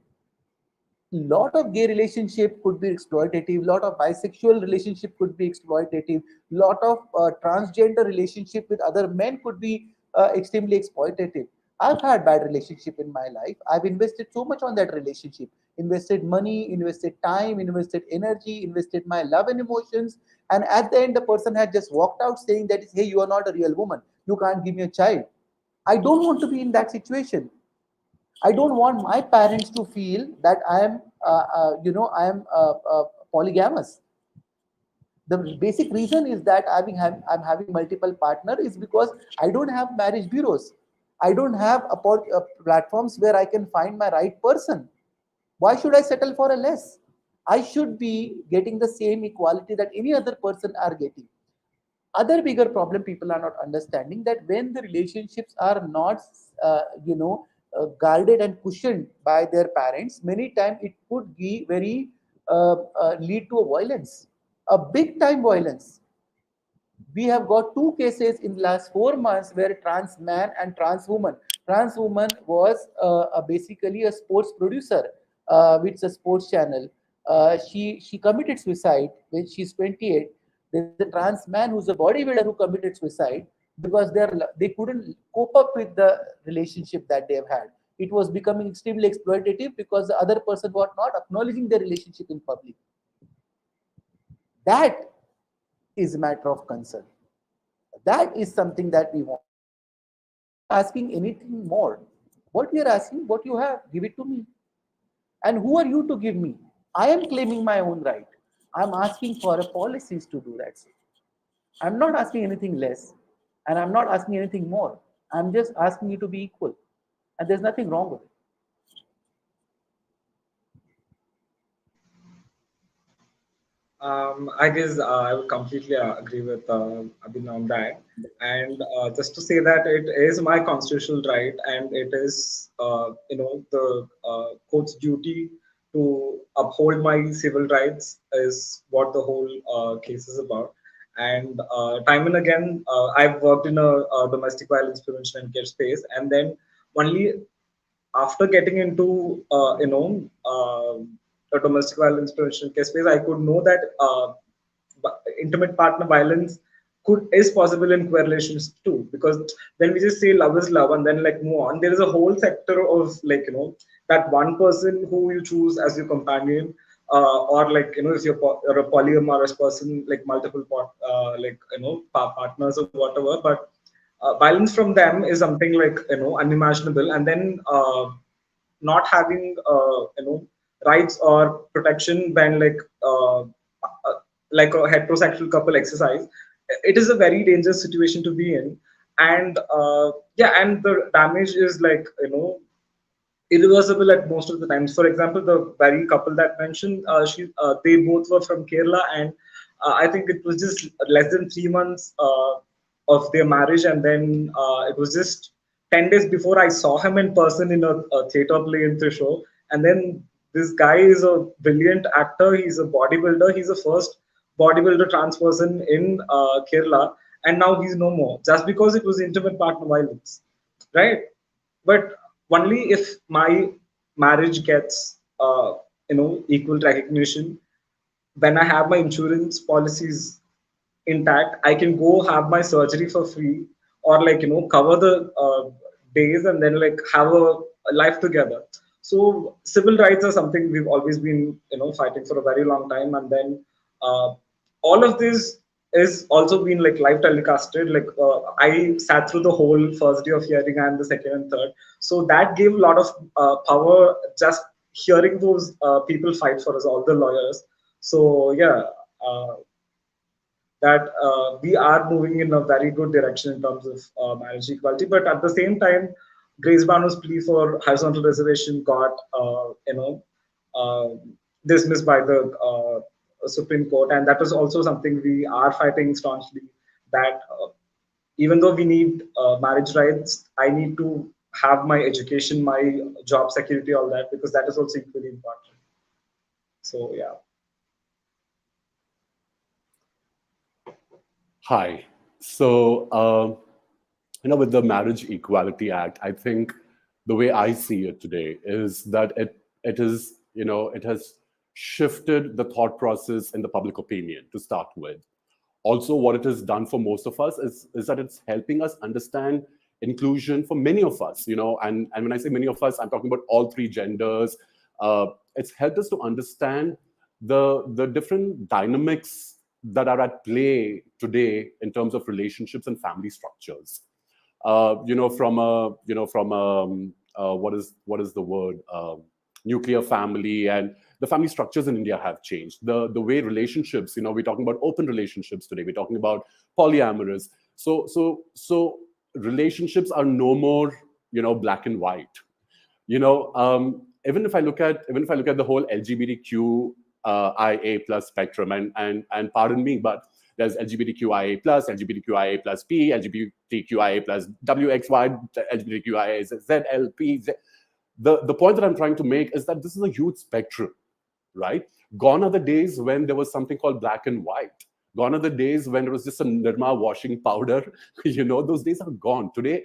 D: Lot of gay relationship could be exploitative, lot of bisexual relationship could be exploitative, lot of transgender relationship with other men could be extremely exploitative. I've had bad relationship in my life. I've invested so much on that relationship, invested money, invested time, invested energy, invested my love and emotions, and at the end the person had just walked out saying that, hey, you are not a real woman, you can't give me a child. I don't want to be in that situation. I don't want my parents to feel that I am polygamous. The basic reason is that I'm having multiple partner is because I don't have marriage bureaus. I don't have platforms where I can find my right person. Why should I settle for a less? I should be getting the same equality that any other person are getting. Other bigger problem people are not understanding that when the relationships are not guarded and cushioned by their parents, many times it could be very lead to a violence, a big time violence. We have got two cases in the last 4 months where trans man and trans woman was basically a sports producer with a sports channel. She committed suicide when she's 28. There's a trans man who's a bodybuilder who committed suicide because they couldn't cope up with the relationship that they've had. It was becoming extremely exploitative because the other person was not acknowledging their relationship in public. That is a matter of concern. That is something that we want. We are not asking anything more. What we are asking, what you have, give it to me. And who are you to give me? I am claiming my own right. I'm asking for a policies to do that. I'm not asking anything less, and I'm not asking anything more. I'm just asking you to be equal, and there's nothing wrong with it.
B: I guess I would completely agree with Abhinav on that. And just to say that it is my constitutional right, and it is, the court's duty to uphold my civil rights is what the whole case is about. And time and again, I've worked in a domestic violence prevention and care space, and then only after getting into a domestic violence prevention case space, I could know that intimate partner violence could is possible in queer relations too. Because when we just say love is love and then like move on, there is a whole sector of that one person who you choose as your companion, or if you're a polyamorous person, like multiple partners or whatever, but violence from them is something unimaginable. And then not having rights or protection when like a heterosexual couple exercise, it is a very dangerous situation to be in. And yeah, and the damage is irreversible at most of the times. For example, the very couple that mentioned, they both were from Kerala, and I think it was just less than 3 months of their marriage, and then it was just 10 days before I saw him in person in a theater play in Thrissur. And then this guy is a brilliant actor. He's a bodybuilder. He's the first bodybuilder trans person in Kerala, and now he's no more just because it was intimate partner violence. right? But only if my marriage gets equal recognition, when I have my insurance policies intact, I can go have my surgery for free, or cover the days, and then have a life together. So civil rights are something we've always been fighting for a very long time, and then uh, all of this is also been live telecasted. I sat through the whole first day of hearing and the second and third, so that gave a lot of power just hearing those people fight for us, all the lawyers. So yeah, uh, that we are moving in a very good direction in terms of marriage equality. But at the same time, Grace Banu's plea for horizontal reservation got, uh, dismissed by the Supreme Court, and that is also something we are fighting staunchly. That even though we need marriage rights, I need to have my education, my job security, all that, because that is also equally important. So yeah.
C: Hi. So, with the Marriage Equality Act, I think the way I see it today is that it is, it has shifted the thought process in the public opinion to start with. Also, what it has done for most of us is that it's helping us understand inclusion for many of us, and when I say many of us, I'm talking about all three genders. It's helped us to understand the different dynamics that are at play today in terms of relationships and family structures. What is the word? Nuclear family, and the family structures in India have changed. The way relationships, we're talking about open relationships today. We're talking about polyamorous. So relationships are no more, black and white. Even if I look at the whole LGBTQ IA plus spectrum, and pardon me, but there's LGBTQIA plus, LGBTQIA plus P, LGBTQIA plus WXY, LGBTQIA ZLP. The point that I'm trying to make is that this is a huge spectrum, right? Gone are the days when there was something called black and white. Gone are the days when it was just a Nirma washing powder. Those days are gone. Today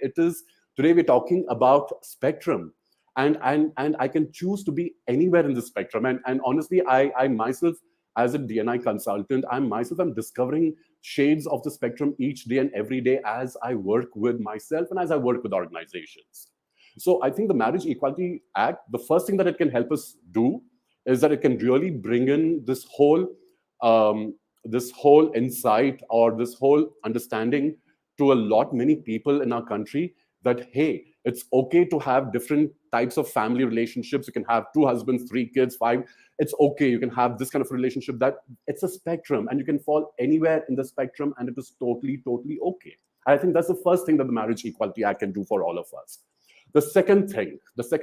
C: we're talking about spectrum. And I can choose to be anywhere in the spectrum. And honestly, I myself, as a DNI consultant, I'm discovering shades of the spectrum each day and every day as I work with myself and as I work with organizations. So I think the Marriage Equality Act, the first thing that it can help us do is that it can really bring in this whole insight or this whole understanding to a lot many people in our country that, hey, it's okay to have different types of family relationships. You can have 2 husbands, 3 kids, 5. It's okay. You can have this kind of relationship. That it's a spectrum, and you can fall anywhere in the spectrum, and it is totally, totally okay. I think that's the first thing that the Marriage Equality Act can do for all of us. The second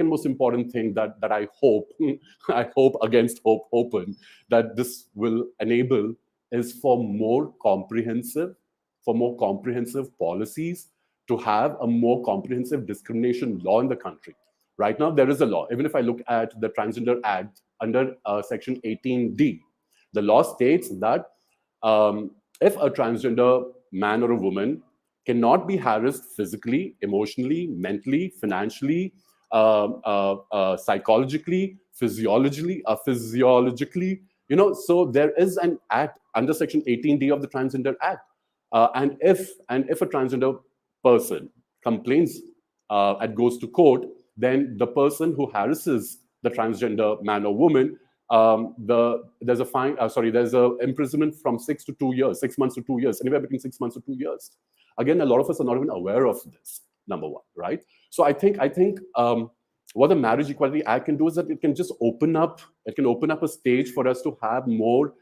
C: most important thing that I hope, I hope against hope open, that this will enable is for more comprehensive policies, to have a more comprehensive discrimination law in the country. Right now, there is a law. Even if I look at the Transgender Act under Section 18D, the law states that if a transgender man or a woman cannot be harassed physically, emotionally, mentally, financially, psychologically, physiologically, so there is an act under Section 18D of the Transgender Act. And if a transgender person complains and goes to court, then the person who harasses the transgender man or woman, there's a fine. There's a imprisonment from 6 to 2 years, 6 months to 2 years, anywhere between 6 months to 2 years. Again, a lot of us are not even aware of this. Number one, right? So I think what the Marriage Equality Act can do is that it can just open up a stage for us to have more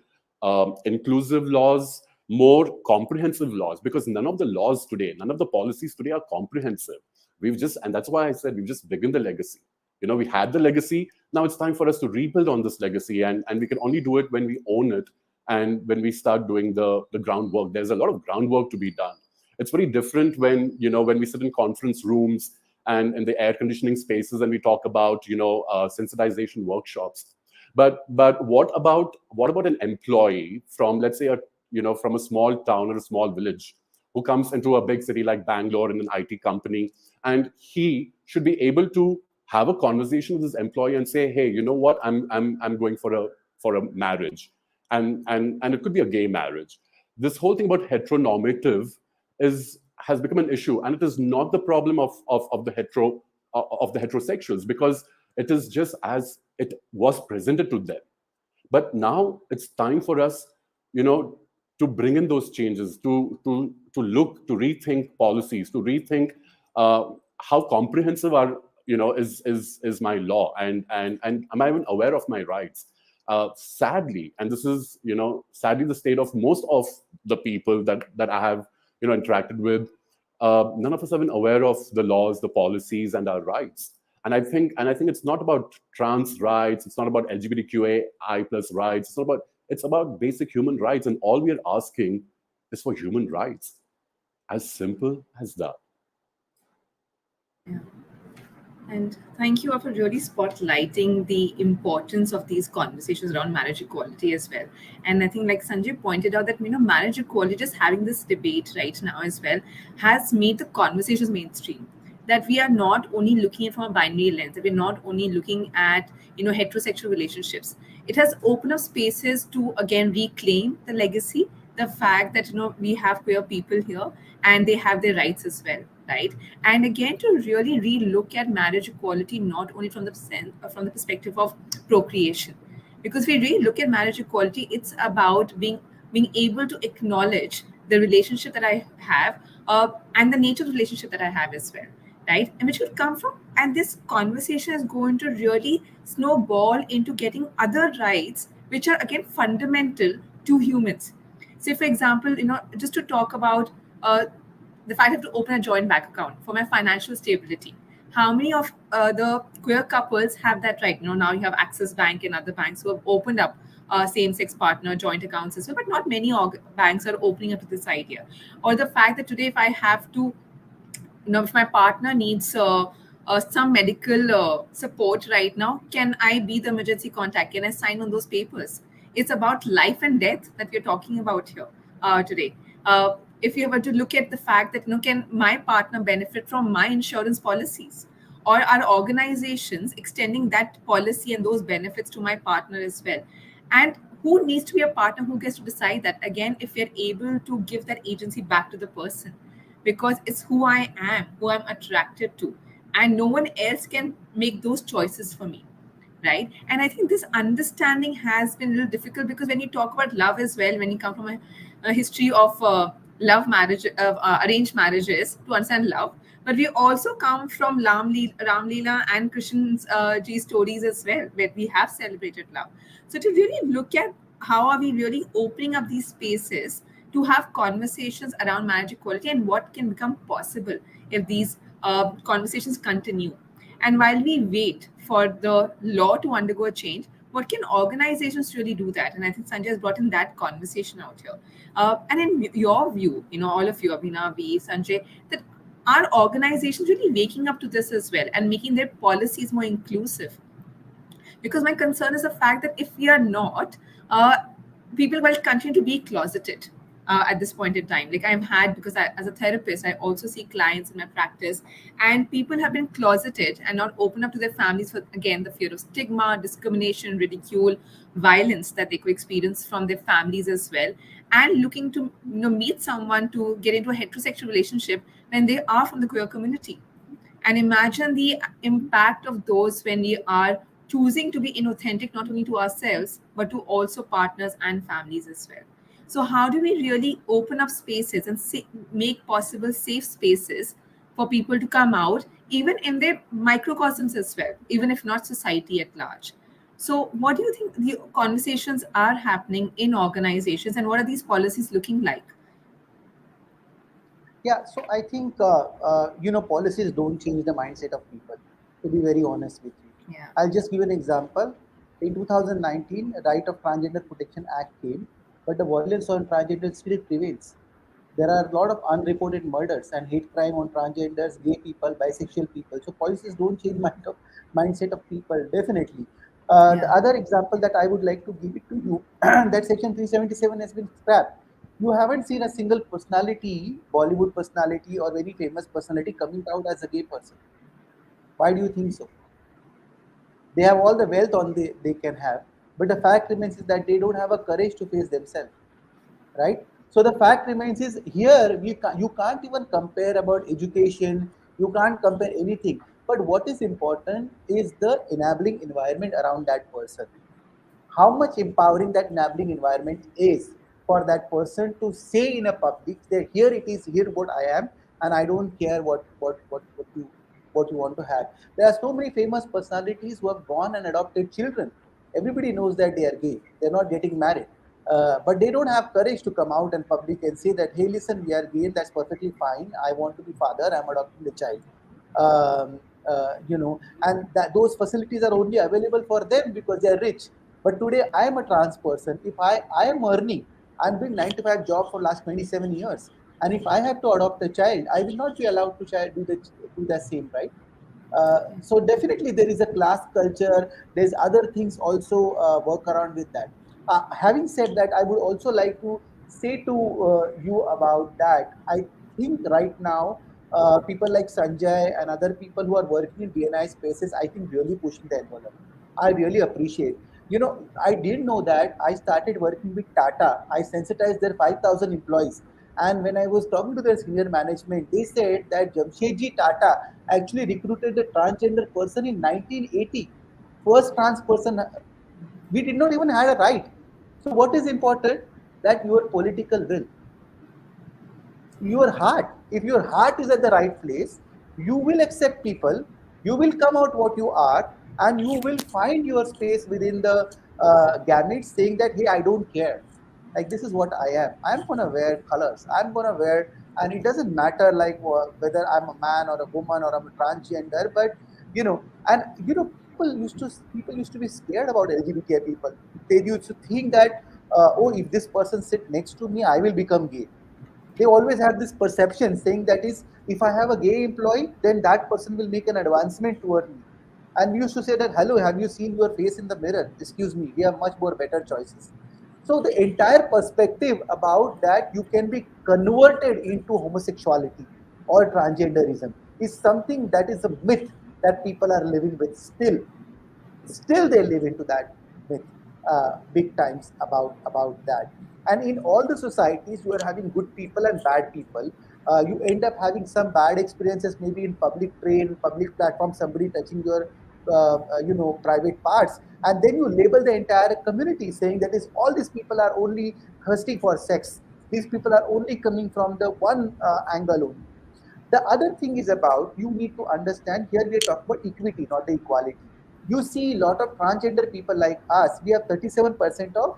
C: inclusive laws, more comprehensive laws, because none of the laws today, none of the policies today are comprehensive. And that's why I said we've just begun the legacy. We had the legacy. Now it's time for us to rebuild on this legacy, and we can only do it when we own it and when we start doing the groundwork. There's a lot of groundwork to be done. It's very different when we sit in conference rooms and in the air conditioning spaces and we talk about sensitization workshops. But what about an employee from, let's say, from a small town or a small village, who comes into a big city like Bangalore in an IT company, and he should be able to have a conversation with his employee and say, hey, you know what, I'm going for a marriage, and it could be a gay marriage. This whole thing about heteronormative has become an issue, and it is not the problem of the heterosexuals, because it is just as it was presented to them. But now it's time for us, you know, to bring in those changes, to look, to rethink policies, to rethink how comprehensive are, you know, is my law, and am I even aware of my rights? Sadly, and this is, you know, sadly the state of most of the people that I have, you know, interacted with. None of us have been aware of the laws, the policies, and our rights. And I think it's not about trans rights. It's not about LGBTQAI plus rights. It's about basic human rights, and all we are asking is for human rights. As simple as that.
A: Yeah. And thank you for really spotlighting the importance of these conversations around marriage equality as well. And I think, like Sanjay pointed out, that marriage equality, just having this debate right now as well, has made the conversations mainstream. That we are not only looking at from a binary lens, that we're not only looking at heterosexual relationships. It has opened up spaces to again reclaim the legacy, the fact that we have queer people here and they have their rights as well, right? And again, to really re-look at marriage equality not only from from the perspective of procreation, because we really look at marriage equality, it's about being able to acknowledge the relationship that I have, and the nature of the relationship that I have as well, right? And which would come from, and this conversation is going to really snowball into getting other rights which are again fundamental to humans. Say, for example, just to talk about the fact I have to open a joint bank account for my financial stability. How many of the queer couples have that right? Now you have Access Bank and other banks who have opened up same-sex partner joint accounts as well, but not many banks are opening up to this idea. Or the fact that today, if I have to, if my partner needs some medical support right now, can I be the emergency contact? Can I sign on those papers? It's about life and death that we're talking about here today. If you were to look at the fact that, can my partner benefit from my insurance policies? Or are organizations extending that policy and those benefits to my partner as well? And who needs to be a partner? Who gets to decide that? Again, if we're able to give that agency back to the person, because it's who I am, who I'm attracted to, and no one else can make those choices for me, right? And I think this understanding has been a little difficult, because when you talk about love as well, when you come from a history of love marriage, of arranged marriages to understand love, but we also come from Ramlila and Krishn's G stories as well, where we have celebrated love. So to really look at how are we really opening up these spaces to have conversations around marriage equality, and what can become possible if these conversations continue. And while we wait for the law to undergo a change, what can organizations really do that? And I think Sanjay has brought in that conversation out here. And in your view, all of you, Abhinav, Sanjay, that are organizations really waking up to this as well and making their policies more inclusive? Because my concern is the fact that if we are not, people will continue to be closeted at this point in time. Like I've had, because as a therapist, I also see clients in my practice, and people have been closeted and not open up to their families for, again, the fear of stigma, discrimination, ridicule, violence that they could experience from their families as well, and looking to meet someone to get into a heterosexual relationship when they are from the queer community. And imagine the impact of those when we are choosing to be inauthentic, not only to ourselves, but to also partners and families as well. So, how do we really open up spaces and make possible safe spaces for people to come out, even in their microcosms as well, even if not society at large? So, what do you think the conversations are happening in organizations, and what are these policies looking like?
D: Yeah, so I think policies don't change the mindset of people. To be very honest with you,
A: Yeah.
D: I'll just give an example. In 2019, a Right of Transgender Protection Act came, but the violence on transgender still prevails. There are a lot of unreported murders and hate crime on transgenders, gay people, bisexual people. So policies don't change mindset of people, definitely. The
A: Yeah.
D: other example that I would like to give it to you, that Section 377 has been scrapped. You haven't seen a single personality, Bollywood personality or very famous personality coming out as a gay person. Why do you think so? They have all the wealth on they can have, but the fact remains is that they don't have a courage to face themselves, right? So the fact remains is here you can't even compare about education, you can't compare anything. But what is important is the enabling environment around that person, how much empowering that enabling environment is for that person to say in a public that here it is, here what I am, and I don't care what you want to have. There are so many famous personalities who have born and adopted children. Everybody knows that they are gay, they're not getting married, but they don't have courage to come out in public and say that, hey, listen, we are gay, that's perfectly fine, I want to be father, I'm adopting the child. And that those facilities are only available for them because they are rich. But today I am a trans person. If I am earning, I'm doing 9 to 5 job for last 27 years. And if I have to adopt a child, I will not be allowed to do the same, right? So definitely there is a class culture. There's other things also work around with that. Having said that, I would also like to say to you about that. I think right now people like Sanjay and other people who are working in DNI spaces, I think really pushing the envelope. I really appreciate. I didn't know that. I started working with Tata. I sensitized their 5,000 employees. And when I was talking to their senior management, they said that Jamshedji Tata actually recruited a transgender person in 1980. First trans person. We did not even have a right. So what is important? That your political will, your heart. If your heart is at the right place, you will accept people, you will come out what you are, and you will find your space within the gamut saying that, hey, I don't care, like this is what I am, I'm gonna wear colors, I'm gonna wear, and it doesn't matter like whether I'm a man or a woman or I'm a transgender. But and people used to be scared about LGBTI people. They used to think that oh, if this person sit next to me, I will become gay. They always have this perception saying that is, if I have a gay employee, then that person will make an advancement toward me. And we used to say that, hello, have you seen your face in the mirror? Excuse me, we have much more better choices. So the entire perspective about that you can be converted into homosexuality or transgenderism is something that is a myth that people are living with still they live into that myth big times about that. And in all the societies you are having good people and bad people. You end up having some bad experiences, maybe in public train, public platform, somebody touching your private parts, and then you label the entire community saying that is all these people are only thirsty for sex, these people are only coming from the one angle only. The other thing is about, you need to understand, here we are talking about equity, not the equality. You see a lot of transgender people like us, we have 37% of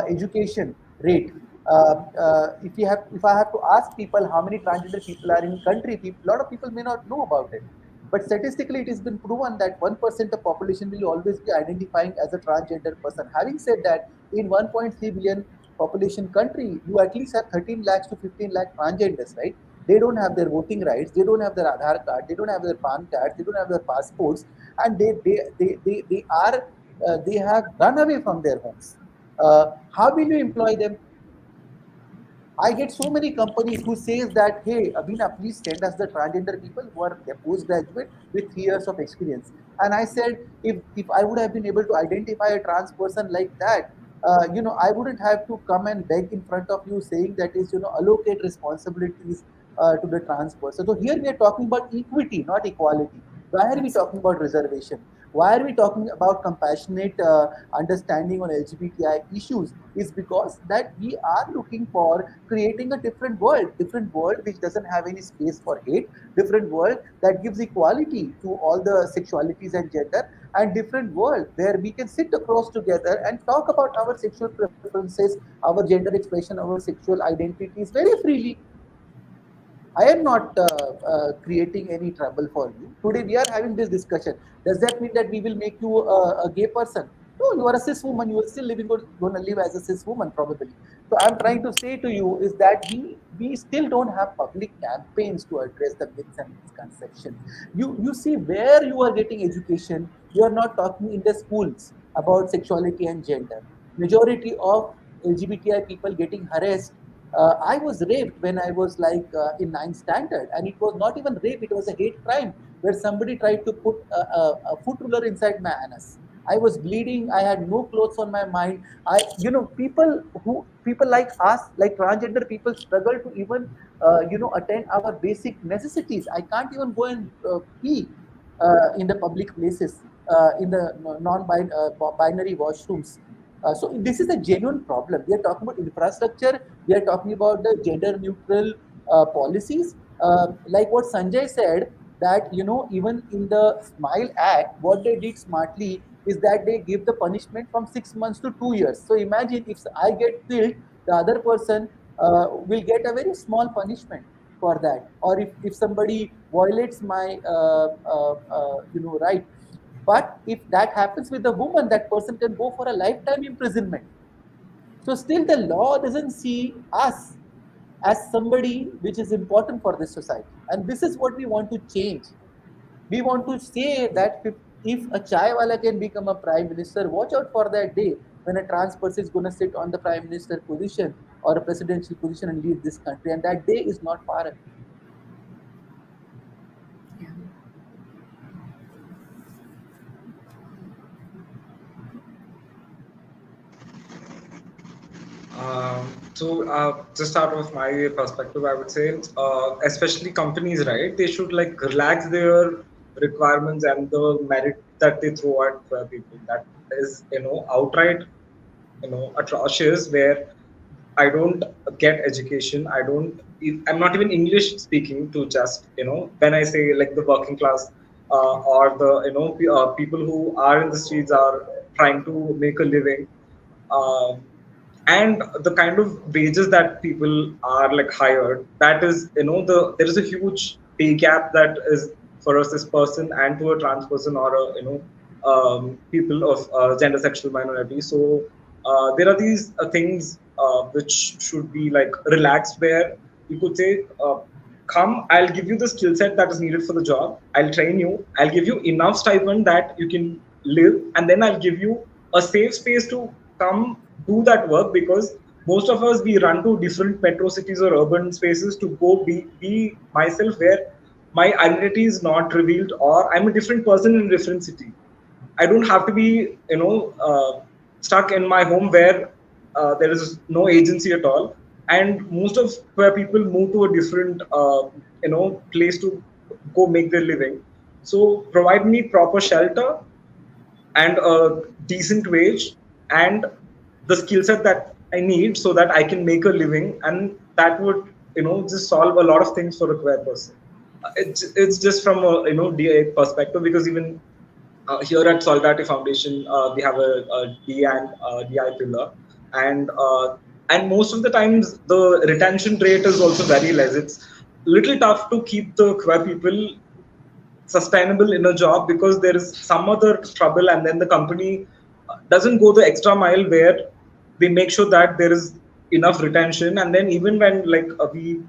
D: education rate. If I have to ask people how many transgender people are in country, a lot of people may not know about it. But statistically, it has been proven that 1% of population will always be identifying as a transgender person. Having said that, in 1.3 billion population country, you at least have 13 lakhs to 15 lakh transgenders, right? They don't have their voting rights, they don't have their Aadhaar card, they don't have their PAN cards, they don't have their passports, and they have run away from their homes. How will you employ them? I get so many companies who says that, hey, Abhina, please send us the transgender people who are a postgraduate with 3 years of experience. And I said, if I would have been able to identify a trans person like that, I wouldn't have to come and beg in front of you saying that is, allocate responsibilities to the trans person. So here we are talking about equity, not equality. Why are we talking about reservation? Why are we talking about compassionate understanding on LGBTI issues? Is because that we are looking for creating a different world which doesn't have any space for hate, different world that gives equality to all the sexualities and gender, and different world where we can sit across together and talk about our sexual preferences, our gender expression, our sexual identities very freely. I am not creating any trouble for you. Today we are having this discussion. Does that mean that we will make you a gay person? No, you are a cis woman. You are still going to live as a cis woman probably. So I'm trying to say to you is that we still don't have public campaigns to address the myths and misconceptions. You see where you are getting education. You are not talking in the schools about sexuality and gender. Majority of LGBTI people getting harassed I was raped when I was like in ninth standard, and it was not even rape; it was a hate crime where somebody tried to put a foot ruler inside my anus. I was bleeding. I had no clothes on my mind. People like us, like transgender people, struggle to even attend our basic necessities. I can't even go and pee in the public places, in the non-binary washrooms. So this is a genuine problem. We are talking about infrastructure. We are talking about the gender neutral policies. Like what Sanjay said, that even in the Smile Act, what they did smartly is that they give the punishment from 6 months to 2 years. So imagine if I get killed, the other person will get a very small punishment for that. Or if somebody violates my right. But if that happens with a woman, that person can go for a lifetime imprisonment. So still the law doesn't see us as somebody which is important for this society. And this is what we want to change. We want to say that if a chaiwala can become a prime minister, watch out for that day when a trans person is going to sit on the prime minister position or a presidential position and lead this country. And that day is not far away.
A: Yeah.
B: Just out of my perspective, I would say, especially companies, right? They should like relax their requirements and the merit that they throw at people. That is, outright, atrocious. Where I don't get education. I'm not even English speaking to just, when I say like the working class or the, people who are in the streets are trying to make a living. Um and the kind of wages that people are like hired, that is, there is a huge pay gap that is for us this person and to a trans person or a, people of gender sexual minority. So there are these things which should be like relaxed, where you could say, come, I'll give you the skill set that is needed for the job, I'll train you, I'll give you enough stipend that you can live, and then I'll give you a safe space to come do that work. Because most of us, we run to different metro cities or urban spaces to go be myself, where my identity is not revealed, or I'm a different person in a different city. I don't have to be, stuck in my home where there is no agency at all. And most of where people move to a different, place to go make their living. So provide me proper shelter and a decent wage and the skill set that I need so that I can make a living, and that would, just solve a lot of things for a queer person. It's just from a, DA perspective, because even here at Solidarity Foundation, we have a D and DI pillar, and most of the times the retention rate is also very less. It's little tough to keep the queer people sustainable in a job because there is some other trouble, and then the company doesn't go the extra mile where they make sure that there is enough retention. And then even when like we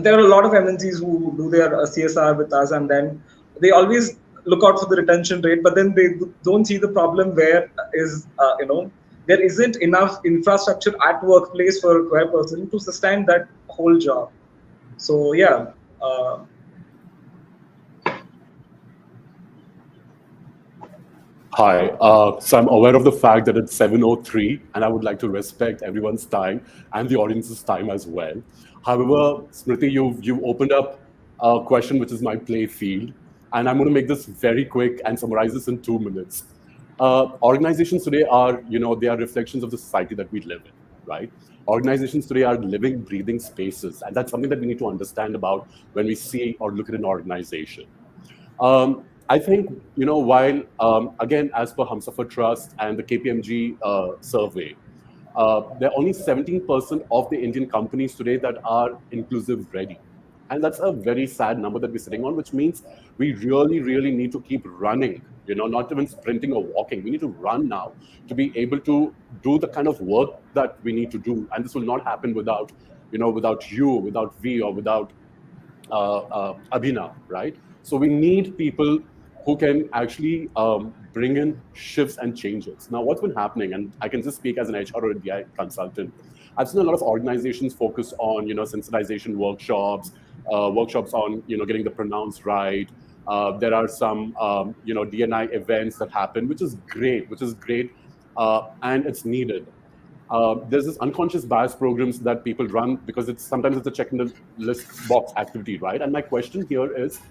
B: there are a lot of MNCs who do their CSR with us, and then they always look out for the retention rate, but then they don't see the problem where is there isn't enough infrastructure at workplace for a queer person to sustain that whole job. So yeah.
C: Hi. So I'm aware of the fact that it's 7:03, and I would like to respect everyone's time and the audience's time as well. However, Smriti, you've opened up a question which is my play field, and I'm going to make this very quick and summarize this in 2 minutes. Organizations today are, they are reflections of the society that we live in, right? Organizations today are living, breathing spaces, and that's something that we need to understand about when we see or look at an organization. I think, while, again, as per Humsafar Trust and the KPMG survey, there are only 17% of the Indian companies today that are inclusive ready. And that's a very sad number that we're sitting on, which means we really, really need to keep running, not even sprinting or walking. We need to run now to be able to do the kind of work that we need to do. And this will not happen without, without you, without we, or without Abhinav, right? So we need people who can actually bring in shifts and changes. Now, what's been happening, and I can just speak as an HR or a DI consultant, I've seen a lot of organizations focus on, sensitization workshops, workshops on, getting the pronouns right. There are some, DNI events that happen, which is great, and it's needed. There's this unconscious bias programs that people run because sometimes it's a check in the list box activity, right? And my question here is,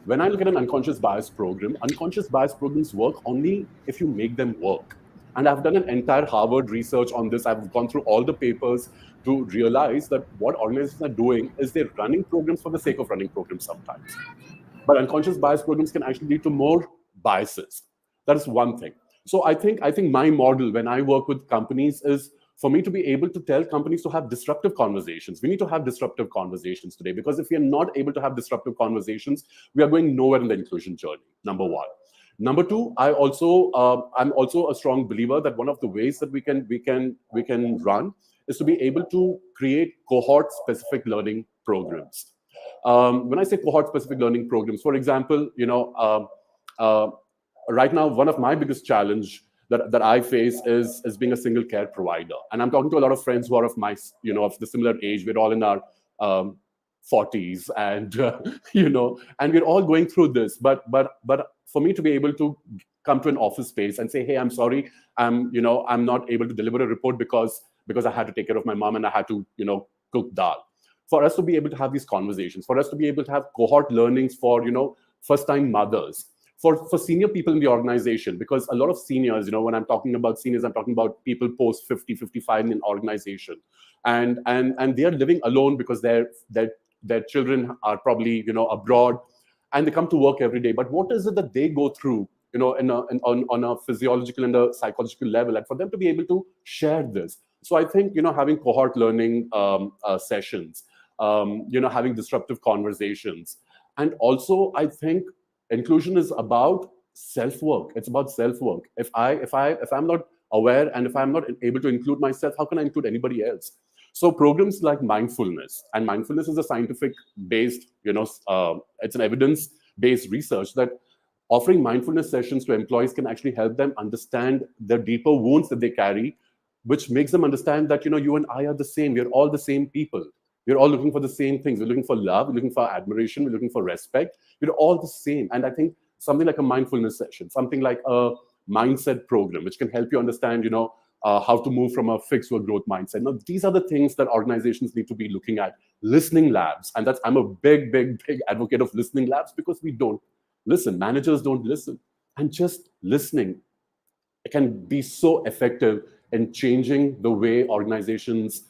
C: when I look at an unconscious bias programs work only if you make them work. And I've done an entire Harvard research on this. I've gone through all the papers to realize that what organizations are doing is they're running programs for the sake of running programs sometimes. But unconscious bias programs can actually lead to more biases. That is one thing. So I think my model when I work with companies is for me to be able to tell companies to have disruptive conversations. We need to have disruptive conversations today, because if we are not able to have disruptive conversations, we are going nowhere in the inclusion journey. Number one. Number two, I'm also a strong believer that one of the ways that we can run is to be able to create cohort specific learning programs. When I say cohort specific learning programs, for example, right now, one of my biggest challenge that I face is being a single care provider. And I'm talking to a lot of friends who are of my, of the similar age. We're all in our 40s, and and we're all going through this. But for me to be able to come to an office space and say, hey, I'm sorry, I'm not able to deliver a report because I had to take care of my mom and I had to, cook dal. For us to be able to have these conversations, for us to be able to have cohort learnings for, first-time mothers, for senior people in the organization, because a lot of seniors, when I'm talking about seniors, I'm talking about people post 50, 55 in an organization. And they are living alone because their children are probably, abroad, and they come to work every day. But what is it that they go through, on a physiological and a psychological level, and for them to be able to share this. So I think, having cohort learning sessions, having disruptive conversations. And also, I think inclusion is about self-work. It's about self-work. If I'm not aware and if I'm not able to include myself, how can I include anybody else? So programs like mindfulness, and mindfulness is a scientific based, it's an evidence based research that offering mindfulness sessions to employees can actually help them understand the deeper wounds that they carry, which makes them understand that, you and I are the same. We're all the same people. We're all looking for the same things. We're looking for love. We're looking for admiration. We're looking for respect. We're all the same. And I think something like a mindfulness session, something like a mindset program, which can help you understand, how to move from a fixed to a growth mindset. Now, these are the things that organizations need to be looking at. Listening labs. And I'm a big, big, big advocate of listening labs, because we don't listen. Managers don't listen. And just listening, it can be so effective in changing the way organizations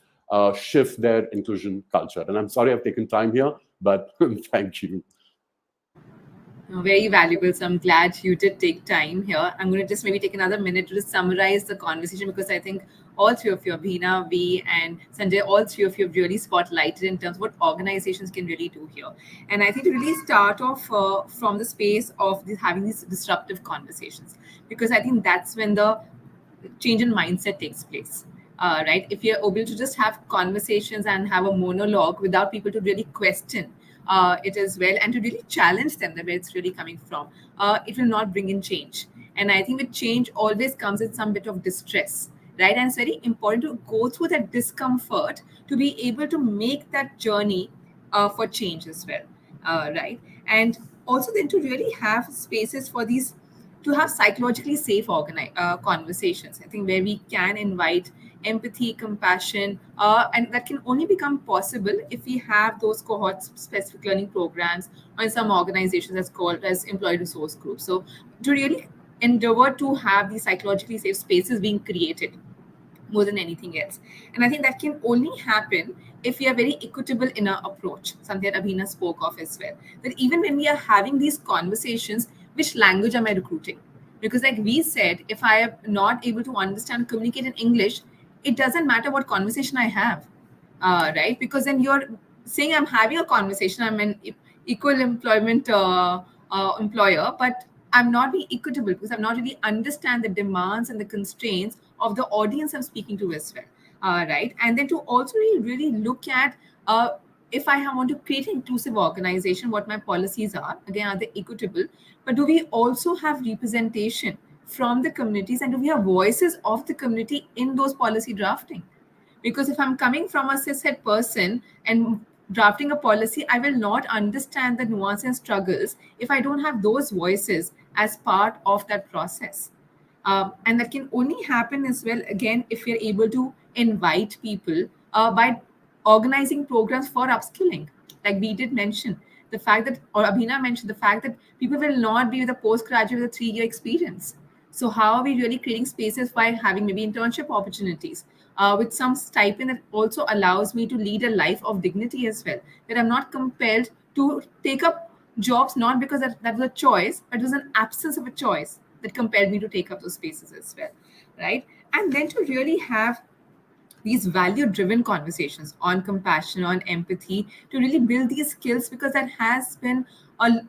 C: shift their inclusion culture. And I'm sorry I've taken time here, but thank you.
A: Very valuable. So I'm glad you did take time here. I'm going to just maybe take another minute to just summarize the conversation, because I think all three of you, Bhina, V, and Sanjay, all three of you have really spotlighted in terms of what organizations can really do here. And I think to really start off from the space of having these disruptive conversations, because I think that's when the change in mindset takes place. Right? If you're able to just have conversations and have a monologue without people to really question it as well, and to really challenge them where it's really coming from, it will not bring in change. And I think with change always comes with some bit of distress, right? And it's very important to go through that discomfort to be able to make that journey for change as well, right? And also then to really have spaces for these, to have psychologically safe conversations, I think, where we can invite empathy, compassion, and that can only become possible if we have those cohort-specific learning programs, or in some organizations as called as employee resource groups. So to really endeavor to have these psychologically safe spaces being created more than anything else. And I think that can only happen if we are very equitable in our approach, something that Abhina spoke of as well. That even when we are having these conversations, which language am I recruiting? Because like we said, if I am not able to understand, communicate in English, it doesn't matter what conversation I have, right? Because then you're saying I'm having a conversation, I'm an equal employment employer, but I'm not being equitable because I'm not really understand the demands and the constraints of the audience I'm speaking to as well, right? And then to also really look at if I want to create an inclusive organization, what my policies are. Again, are they equitable? But do we also have representation from the communities, and do we have voices of the community in those policy drafting? Because if I'm coming from a cishet person and drafting a policy, I will not understand the nuance and struggles if I don't have those voices as part of that process. And that can only happen as well, again, if we're able to invite people by organizing programs for upskilling. Like we did mention, the fact that, or Abhina mentioned, the fact that people will not be with a postgraduate with a 3-year experience. So how are we really creating spaces by having maybe internship opportunities with some stipend that also allows me to lead a life of dignity as well? That I'm not compelled to take up jobs not because that was a choice, but it was an absence of a choice that compelled me to take up those spaces as well, right? And then to really have these value driven conversations on compassion, on empathy, to really build these skills, because that has been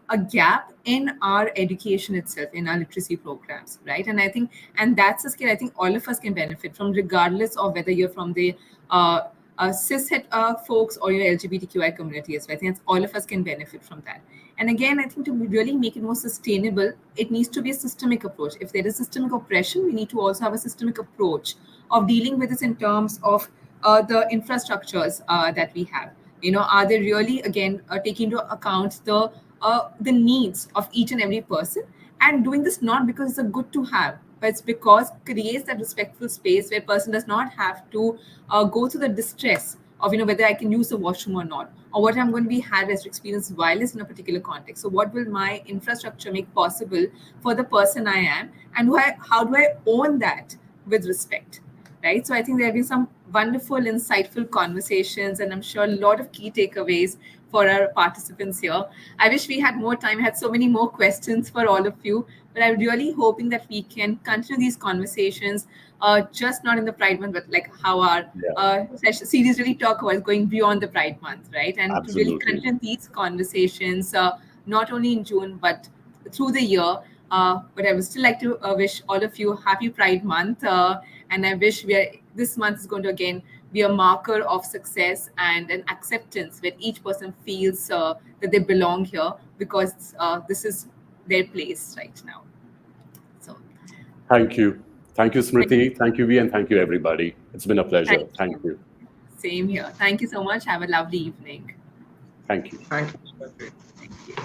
A: a gap in our education itself, in our literacy programs, right? And I think, and that's a skill I think all of us can benefit from, regardless of whether you're from the cishet folks or your LGBTQI community as well. I think that's, all of us can benefit from that. And again, I think to really make it more sustainable, it needs to be a systemic approach. If there is systemic oppression, we need to also have a systemic approach of dealing with this in terms of the infrastructures that we have. Are they really, again, taking into account the needs of each and every person, and doing this not because it's a good to have, but it's because it creates that respectful space where a person does not have to go through the distress of whether I can use the washroom or not, or what I'm going to be harassed to experience violence in a particular context. So what will my infrastructure make possible for the person I am, and how do I own that with respect? Right. So I think there have been some wonderful, insightful conversations, and I'm sure a lot of key takeaways for our participants here. I wish we had more time. I had so many more questions for all of you, but I'm really hoping that we can continue these conversations, just not in the Pride Month, but like how our series really talk about going beyond the Pride Month, right? And
C: Absolutely.
A: to really continue these conversations, not only in June, but through the year. But I would still like to wish all of you happy Pride Month. And I wish this month is going to again be a marker of success and an acceptance where each person feels that they belong here, because this is their place right now. So
C: thank you. Thank you, Smriti. Thank you, Vi, and thank you, everybody. It's been a pleasure. Thank you.
A: Same here. Thank you so much. Have a lovely evening.
C: Thank you.
B: Thank you.
A: Thank you.